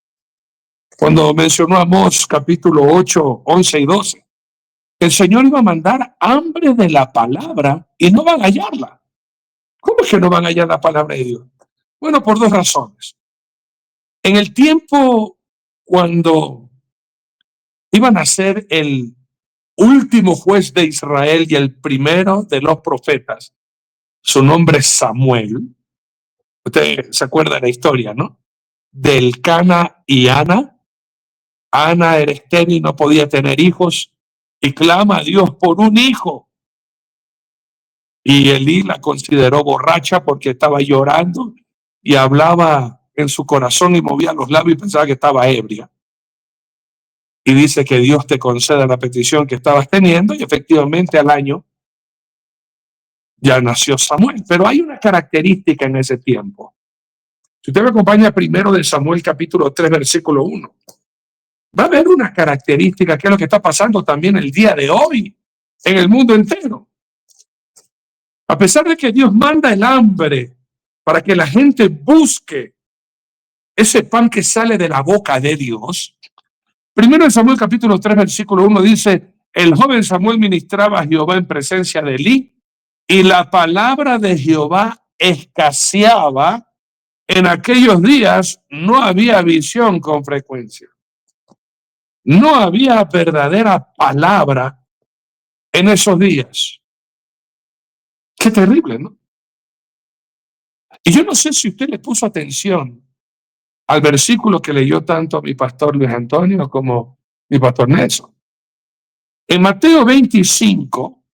Speaker 2: Cuando mencionó Amós capítulo 8, 11 y 12. El Señor iba a mandar hambre de la palabra y no van a hallarla. ¿Cómo es que no van a hallar la palabra de Dios? Bueno, por 2 razones. En el tiempo cuando iban a ser el último juez de Israel y el primero de los profetas, su nombre es Samuel. Usted se acuerda de la historia, ¿no? Del Cana y Ana. Ana era estéril y no podía tener hijos y clama a Dios por un hijo. Y Elí la consideró borracha porque estaba llorando y hablaba en su corazón y movía los labios y pensaba que estaba ebria. Y dice que Dios te conceda la petición que estabas teniendo, y efectivamente al año ya nació Samuel. Pero hay una característica en ese tiempo. Si usted me acompaña primero de Samuel capítulo 3 versículo 1, va a ver una característica que es lo que está pasando también el día de hoy en el mundo entero. A pesar de que Dios manda el hambre para que la gente busque ese pan que sale de la boca de Dios, primero en Samuel capítulo 3 versículo 1 dice: el joven Samuel ministraba a Jehová en presencia de Elí, y la palabra de Jehová escaseaba. En aquellos días no había visión con frecuencia. No había verdadera palabra en esos días. Qué terrible, ¿no? Y yo no sé si usted le puso atención al versículo que leyó tanto mi pastor Luis Antonio como mi pastor Nelson. En Mateo 25,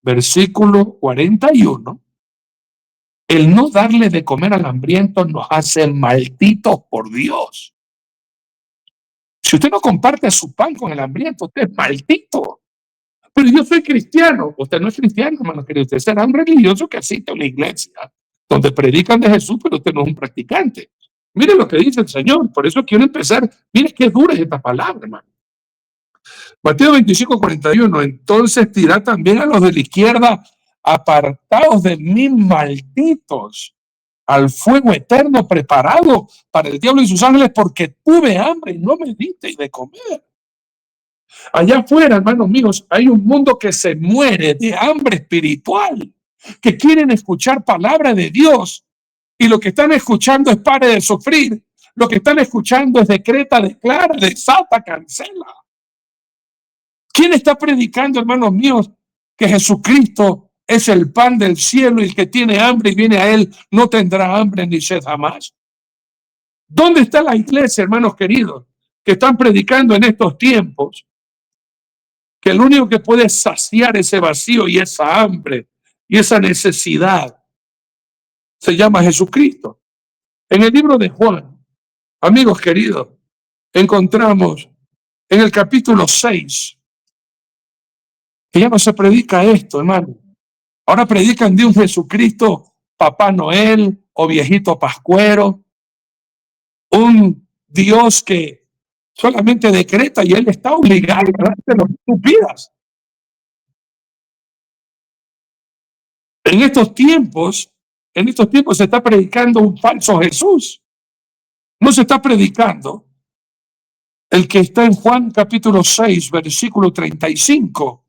Speaker 2: versículo 41, el no darle de comer al hambriento nos hace malditos por Dios. Si usted no comparte su pan con el hambriento, usted es maldito. Pero yo soy cristiano. Usted no es cristiano, hermano querido. Usted será un religioso que asiste a una iglesia donde predican de Jesús, pero usted no es un practicante. Mire lo que dice el Señor. Por eso quiero empezar. Mire qué dura es esta palabra, hermano. Mateo 25, 41. Entonces dirá también a los de la izquierda: apartaos de mí, malditos, al fuego eterno preparado para el diablo y sus ángeles, porque tuve hambre y no me disteis de comer. Allá afuera, hermanos míos, hay un mundo que se muere de hambre espiritual, que quieren escuchar palabra de Dios, y lo que están escuchando es pare de sufrir. Lo que están escuchando es decreta, declara, desata, cancela. ¿Quién está predicando, hermanos míos, que Jesucristo es el pan del cielo y el que tiene hambre y viene a él no tendrá hambre ni sed jamás? ¿Dónde está la iglesia, hermanos queridos, que están predicando en estos tiempos que el único que puede saciar ese vacío y esa hambre y esa necesidad se llama Jesucristo? En el libro de Juan, amigos queridos, encontramos en el capítulo 6 que ya no se predica esto, hermano. Ahora predican de un Jesucristo Papá Noel o viejito pascuero, un Dios que solamente decreta y él está obligado a darte lo que tú pidas. En estos tiempos se está predicando un falso Jesús. No se está predicando el que está en Juan capítulo 6, versículo 35.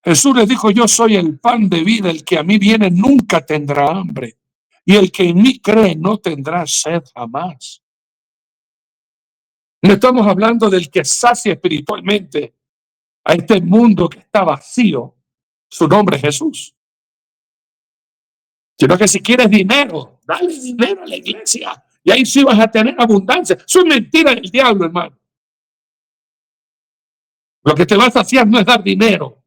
Speaker 2: Jesús les dijo: yo soy el pan de vida, el que a mí viene nunca tendrá hambre, y el que en mí cree no tendrá sed jamás. No estamos hablando del que sacia espiritualmente a este mundo que está vacío. Su nombre es Jesús. Sino que si quieres dinero, dale dinero a la iglesia y ahí sí vas a tener abundancia. Eso es mentira del diablo, hermano. Lo que te va a saciar no es dar dinero.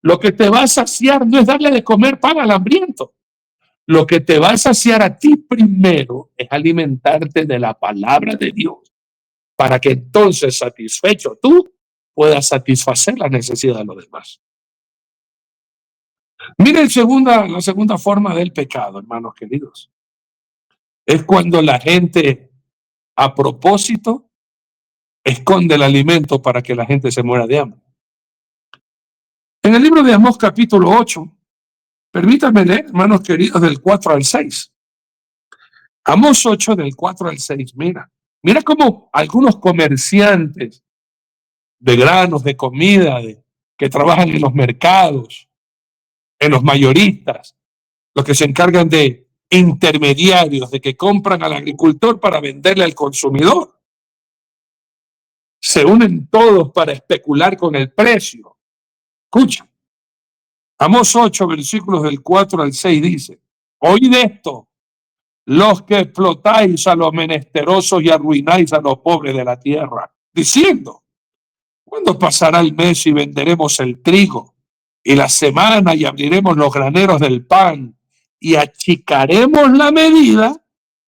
Speaker 2: Lo que te va a saciar no es darle de comer pan al hambriento. Lo que te va a saciar a ti primero es alimentarte de la palabra de Dios, para que entonces, satisfecho tú, puedas satisfacer la necesidad de los demás. Miren la segunda forma del pecado, hermanos queridos. Es cuando la gente, a propósito, esconde el alimento para que la gente se muera de hambre. En el libro de Amós capítulo 8, permítanme leer, hermanos queridos, del 4 al 6. Amós 8, del 4 al 6, mira cómo algunos comerciantes de granos, de comida, que trabajan en los mercados, en los mayoristas, los que se encargan de intermediarios, de que compran al agricultor para venderle al consumidor, se unen todos para especular con el precio. Escucha, Amós 8, versículos del 4 al 6 dice: oíd esto, los que explotáis a los menesterosos y arruináis a los pobres de la tierra. diciendo, ¿cuándo pasará el mes y venderemos el trigo? Y la semana y abriremos los graneros del pan y achicaremos la medida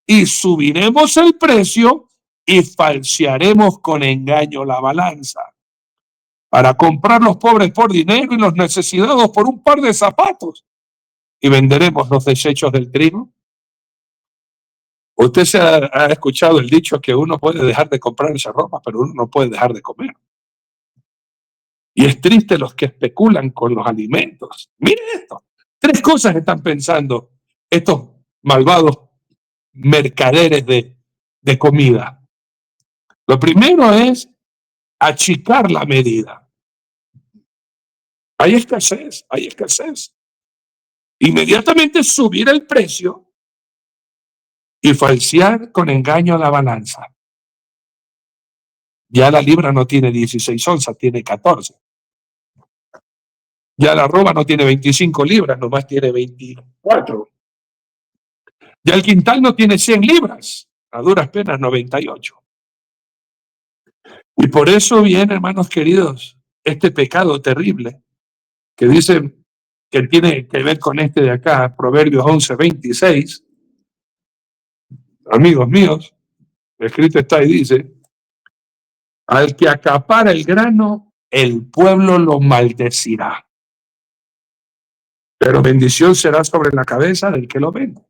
Speaker 2: y subiremos el precio y falsearemos con engaño la balanza para comprar los pobres por dinero y los necesitados por un par de zapatos y venderemos los desechos del trigo. Usted se ha escuchado el dicho que uno puede dejar de comprar esa ropa, pero uno no puede dejar de comer. Y es triste los que especulan con los alimentos. Miren esto. 3 cosas están pensando estos malvados mercaderes de comida. Lo primero es achicar la medida. Hay escasez, hay escasez. Inmediatamente subir el precio y falsear con engaño la balanza. Ya la libra no tiene 16 onzas, tiene 14. Ya la arroba no tiene 25 libras, nomás tiene 24. Ya el quintal no tiene 100 libras, a duras penas 98. Y por eso viene, hermanos queridos, este pecado terrible que dicen que tiene que ver con este de acá, Proverbios 11:26. Amigos míos, escrito está y dice, al que acapara el grano, el pueblo lo maldecirá. Pero bendición será sobre la cabeza del que lo vende,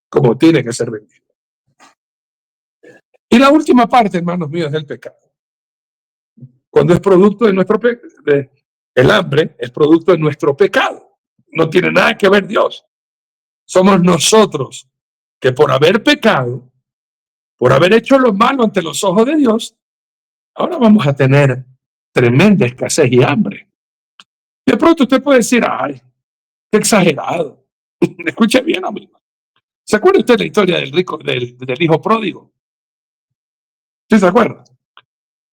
Speaker 2: como tiene que ser vendido. Y la última parte, hermanos míos, del pecado. Cuando es producto de nuestro pecado, el hambre es producto de nuestro pecado. No tiene nada que ver Dios. Somos nosotros que por haber pecado, por haber hecho lo malo ante los ojos de Dios, ahora vamos a tener tremenda escasez y hambre. De pronto usted puede decir, ay, qué exagerado. Escuche bien, amigo. ¿Se acuerda usted la historia del rico, del hijo pródigo? ¿Sí se acuerda?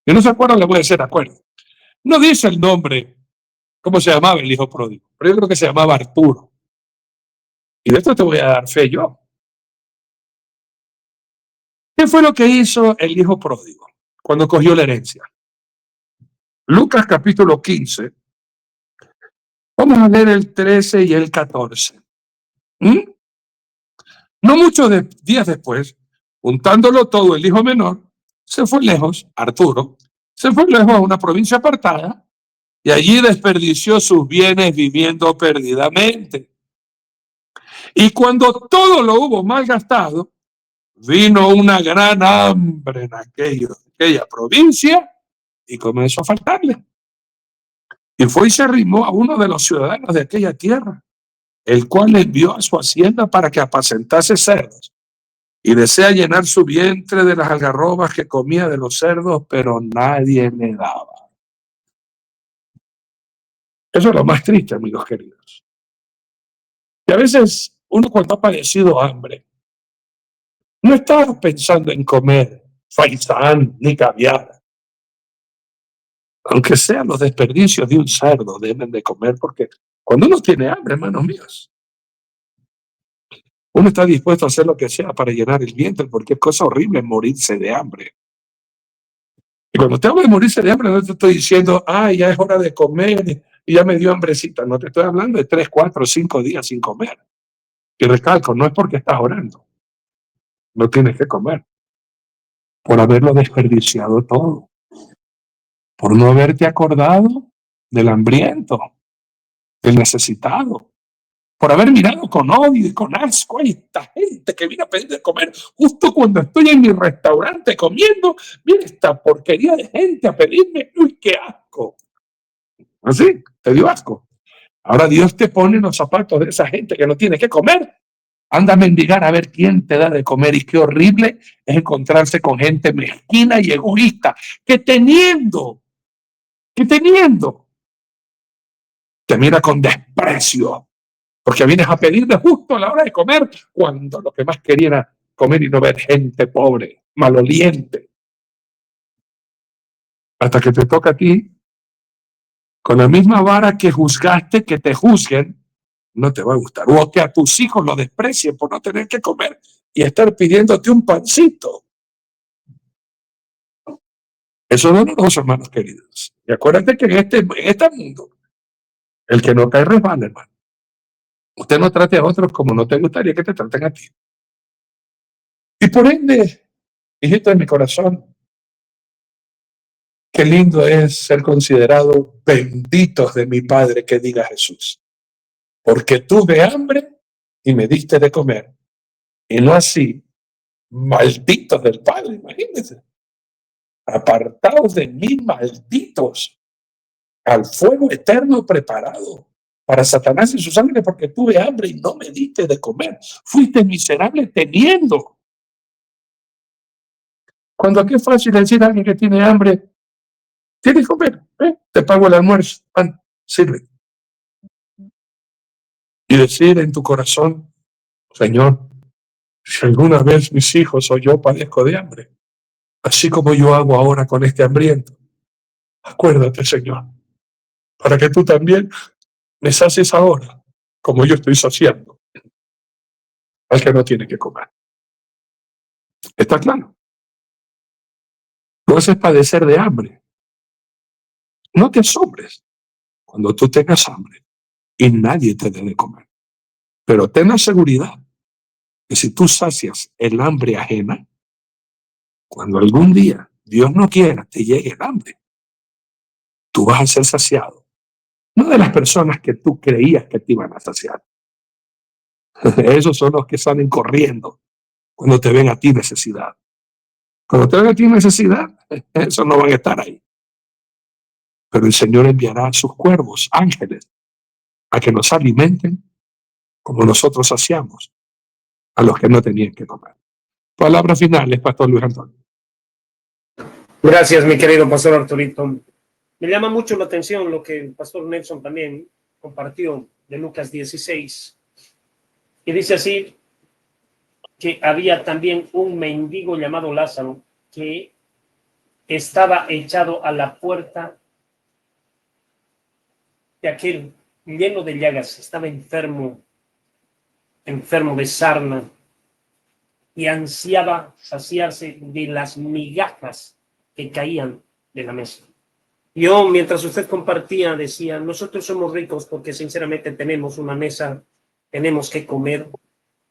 Speaker 2: Si no se acuerda, le voy a hacer acuerdo. No dice el nombre, cómo se llamaba el hijo pródigo, pero yo creo que se llamaba Arturo. Y de esto te voy a dar fe yo. ¿Qué fue lo que hizo el hijo pródigo cuando cogió la herencia? Lucas capítulo 15. Vamos a leer el 13 y el 14. No muchos días después, juntándolo todo, el hijo menor se fue lejos, Arturo, se fue lejos a una provincia apartada y allí desperdició sus bienes viviendo perdidamente. Y cuando todo lo hubo malgastado, vino una gran hambre en aquella provincia y comenzó a faltarle. Y fue y se arrimó a uno de los ciudadanos de aquella tierra, el cual le envió a su hacienda para que apacentase cerdos. Y desea llenar su vientre de las algarrobas que comía de los cerdos, pero nadie le daba. Eso es lo más triste, amigos queridos. Y a veces uno cuando ha padecido hambre, no está pensando en comer faisán ni caviar. Aunque sean los desperdicios de un cerdo, deben de comer, porque cuando uno tiene hambre, hermanos míos, uno está dispuesto a hacer lo que sea para llenar el vientre, porque es cosa horrible morirse de hambre. Y cuando te hablo de morirse de hambre, no te estoy diciendo, ya es hora de comer y ya me dio hambrecita. No te estoy hablando de 3, 4, 5 días sin comer. Y recalco, no es porque estás orando. No tienes que comer. Por haberlo desperdiciado todo. Por no haberte acordado del hambriento, del necesitado. Por haber mirado con odio y con asco a esta gente que viene a pedir de comer justo cuando estoy en mi restaurante comiendo. Mira esta porquería de gente a pedirme. ¡Uy, qué asco! Así, te dio asco. Ahora Dios te pone en los zapatos de esa gente que no tiene que comer. Anda a mendigar a ver quién te da de comer. Y qué horrible es encontrarse con gente mezquina y egoísta que teniendo, te mira con desprecio. Porque vienes a pedirle justo a la hora de comer, cuando lo que más quería era comer y no ver gente pobre, maloliente. Hasta que te toca a ti, con la misma vara que juzgaste, que te juzguen, no te va a gustar. O que a tus hijos lo desprecien por no tener que comer y estar pidiéndote un pancito. Eso es doloroso, hermanos queridos. Y acuérdate que en este mundo, el que no cae resbala, hermano. Usted no trate a otros como no te gustaría que te traten a ti. Y por ende, hijito de mi corazón, qué lindo es ser considerado benditos de mi Padre, que diga Jesús. Porque tuve hambre y me diste de comer. Y no así, malditos del Padre, imagínense. Apartados de mí, malditos, al fuego eterno preparado para Satanás y sus ángeles, porque tuve hambre y no me diste de comer. Fuiste miserable teniendo. Cuando aquí es fácil decir a alguien que tiene hambre, tiene que comer, te pago el almuerzo, sirve. Y decir en tu corazón, Señor, si alguna vez mis hijos o yo padezco de hambre, así como yo hago ahora con este hambriento, acuérdate, Señor, para que tú también me sacies ahora, como yo estoy saciando al que no tiene que comer. ¿Está claro? No es padecer de hambre. No te asombres cuando tú tengas hambre y nadie te dé de comer. Pero ten la seguridad que si tú sacias el hambre ajena, cuando algún día, Dios no quiera, te llegue el hambre, tú vas a ser saciado. No de las personas que tú creías que te iban a saciar. Esos son los que salen corriendo cuando te ven a ti necesidad. Cuando te ven a ti necesidad, esos no van a estar ahí. Pero el Señor enviará a sus cuervos, ángeles, a que nos alimenten como nosotros saciamos a los que no tenían que comer. Palabras finales, Pastor Luis Antonio.
Speaker 4: Gracias, mi querido Pastor Arturito. Me llama mucho la atención lo que el Pastor Nelson también compartió de Lucas 16. Y dice así, que había también un mendigo llamado Lázaro que estaba echado a la puerta de aquel, lleno de llagas, estaba enfermo de sarna, y ansiaba saciarse de las migajas que caían de la mesa. Yo, mientras usted compartía, decía, nosotros somos ricos porque sinceramente tenemos una mesa, tenemos que comer,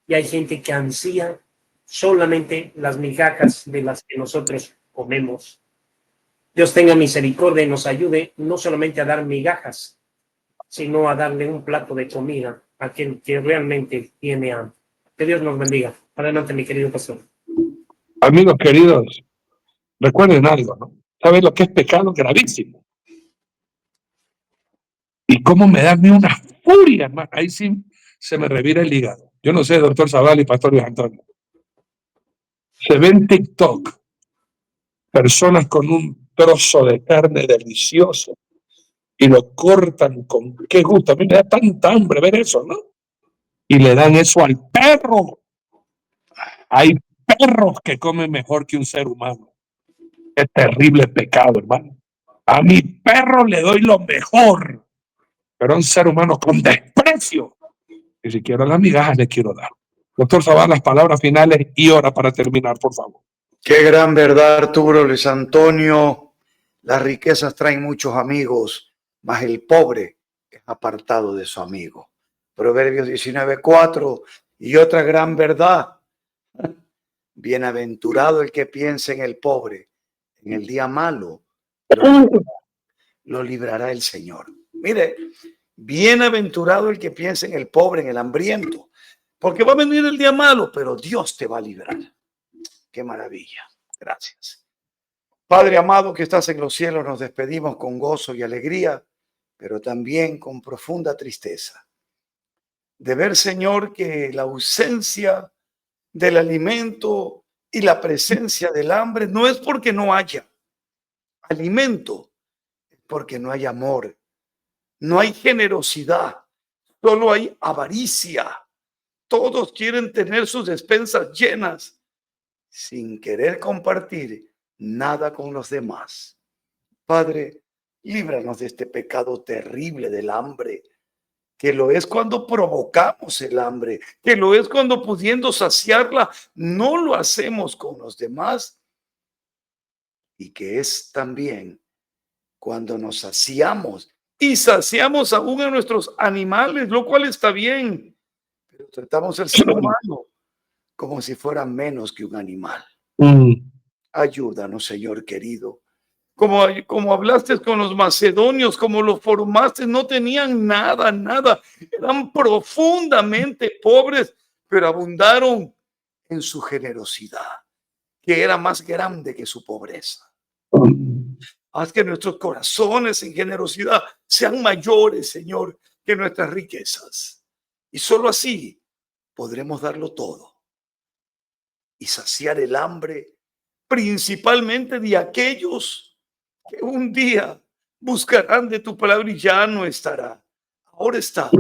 Speaker 4: y hay gente que ansía solamente las migajas de las que nosotros comemos. Dios tenga misericordia y nos ayude no solamente a dar migajas, sino a darle un plato de comida a quien que realmente tiene hambre. Que Dios nos bendiga. Adelante, mi querido pastor.
Speaker 2: Amigos queridos, recuerden algo, ¿no? ¿Saben lo que es pecado gravísimo? Y cómo me da a mí una furia, hermano. Ahí sí se me revira el hígado. Yo no sé, doctor Zavala y Pastor Luis Antonio. Se ve en TikTok personas con un trozo de carne delicioso y lo cortan con qué gusto. A mí me da tanta hambre ver eso, ¿no? Y le dan eso al perro. Hay perros que comen mejor que un ser humano. Qué terrible pecado, hermano. A mi perro le doy lo mejor, pero a un ser humano con desprecio, ni siquiera las migajas le quiero dar. Doctor Zavala, las palabras finales y hora para terminar, por favor.
Speaker 3: Qué gran verdad, Arturo Luis Antonio. Las riquezas traen muchos amigos, mas el pobre es apartado de su amigo. Proverbios 19:4. Y otra gran verdad. Bienaventurado el que piense en el pobre. En el día malo lo librará el Señor. Mire, bienaventurado el que piense en el pobre, en el hambriento. Porque va a venir el día malo, pero Dios te va a librar. Qué maravilla. Gracias. Padre amado que estás en los cielos, nos despedimos con gozo y alegría, pero también con profunda tristeza. De ver, Señor, que la ausencia del alimento y la presencia del hambre no es porque no haya alimento, es porque no hay amor, no hay generosidad, solo hay avaricia. Todos quieren tener sus despensas llenas sin querer compartir nada con los demás. Padre, líbranos de este pecado terrible del hambre, que lo es cuando provocamos el hambre, que lo es cuando pudiendo saciarla, no lo hacemos con los demás y que es también cuando nos saciamos y saciamos aún a nuestros animales, lo cual está bien, pero tratamos al ser humano como si fuera menos que un animal. Ayúdanos, Señor querido. Como hablaste con los macedonios, como los formaste, no tenían nada, eran profundamente pobres, pero abundaron en su generosidad, que era más grande que su pobreza. Haz que nuestros corazones en generosidad sean mayores, Señor, que nuestras riquezas. Y solo así podremos darlo todo y saciar el hambre, principalmente de aquellos que un día buscarán de tu palabra y ya no estará. Ahora está.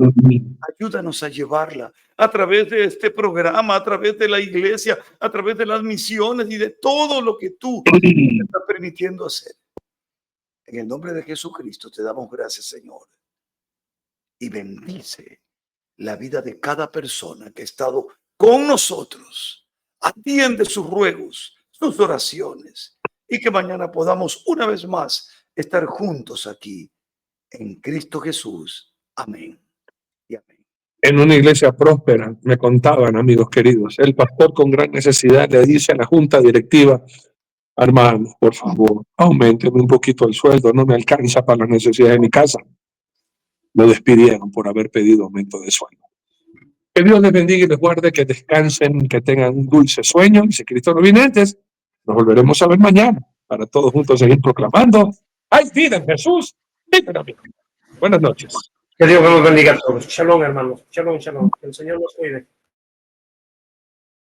Speaker 3: Ayúdanos a llevarla a través de este programa, a través de la iglesia, a través de las misiones y de todo lo que tú me estás permitiendo hacer. En el nombre de Jesucristo te damos gracias, Señor. Y bendice la vida de cada persona que ha estado con nosotros. Atiende sus ruegos, sus oraciones, y que mañana podamos una vez más estar juntos aquí en Cristo Jesús. Amén y amén.
Speaker 2: En una iglesia próspera, me contaban, amigos queridos, el pastor con gran necesidad le dice a la junta directiva: hermanos, por favor, aumentenme un poquito el sueldo, no me alcanza para las necesidades de mi casa. Lo despidieron por haber pedido aumento de sueldo. Que Dios les bendiga y les guarde, que descansen, que tengan un dulce sueño. Y si Cristo no viene antes, nos volveremos a ver mañana para todos juntos seguir proclamando: ¡hay vida en Jesús! Viven, amigos. Buenas noches.
Speaker 4: Que Dios nos bendiga a todos. Shalom, hermanos. Shalom, shalom. Que el Señor nos cuide.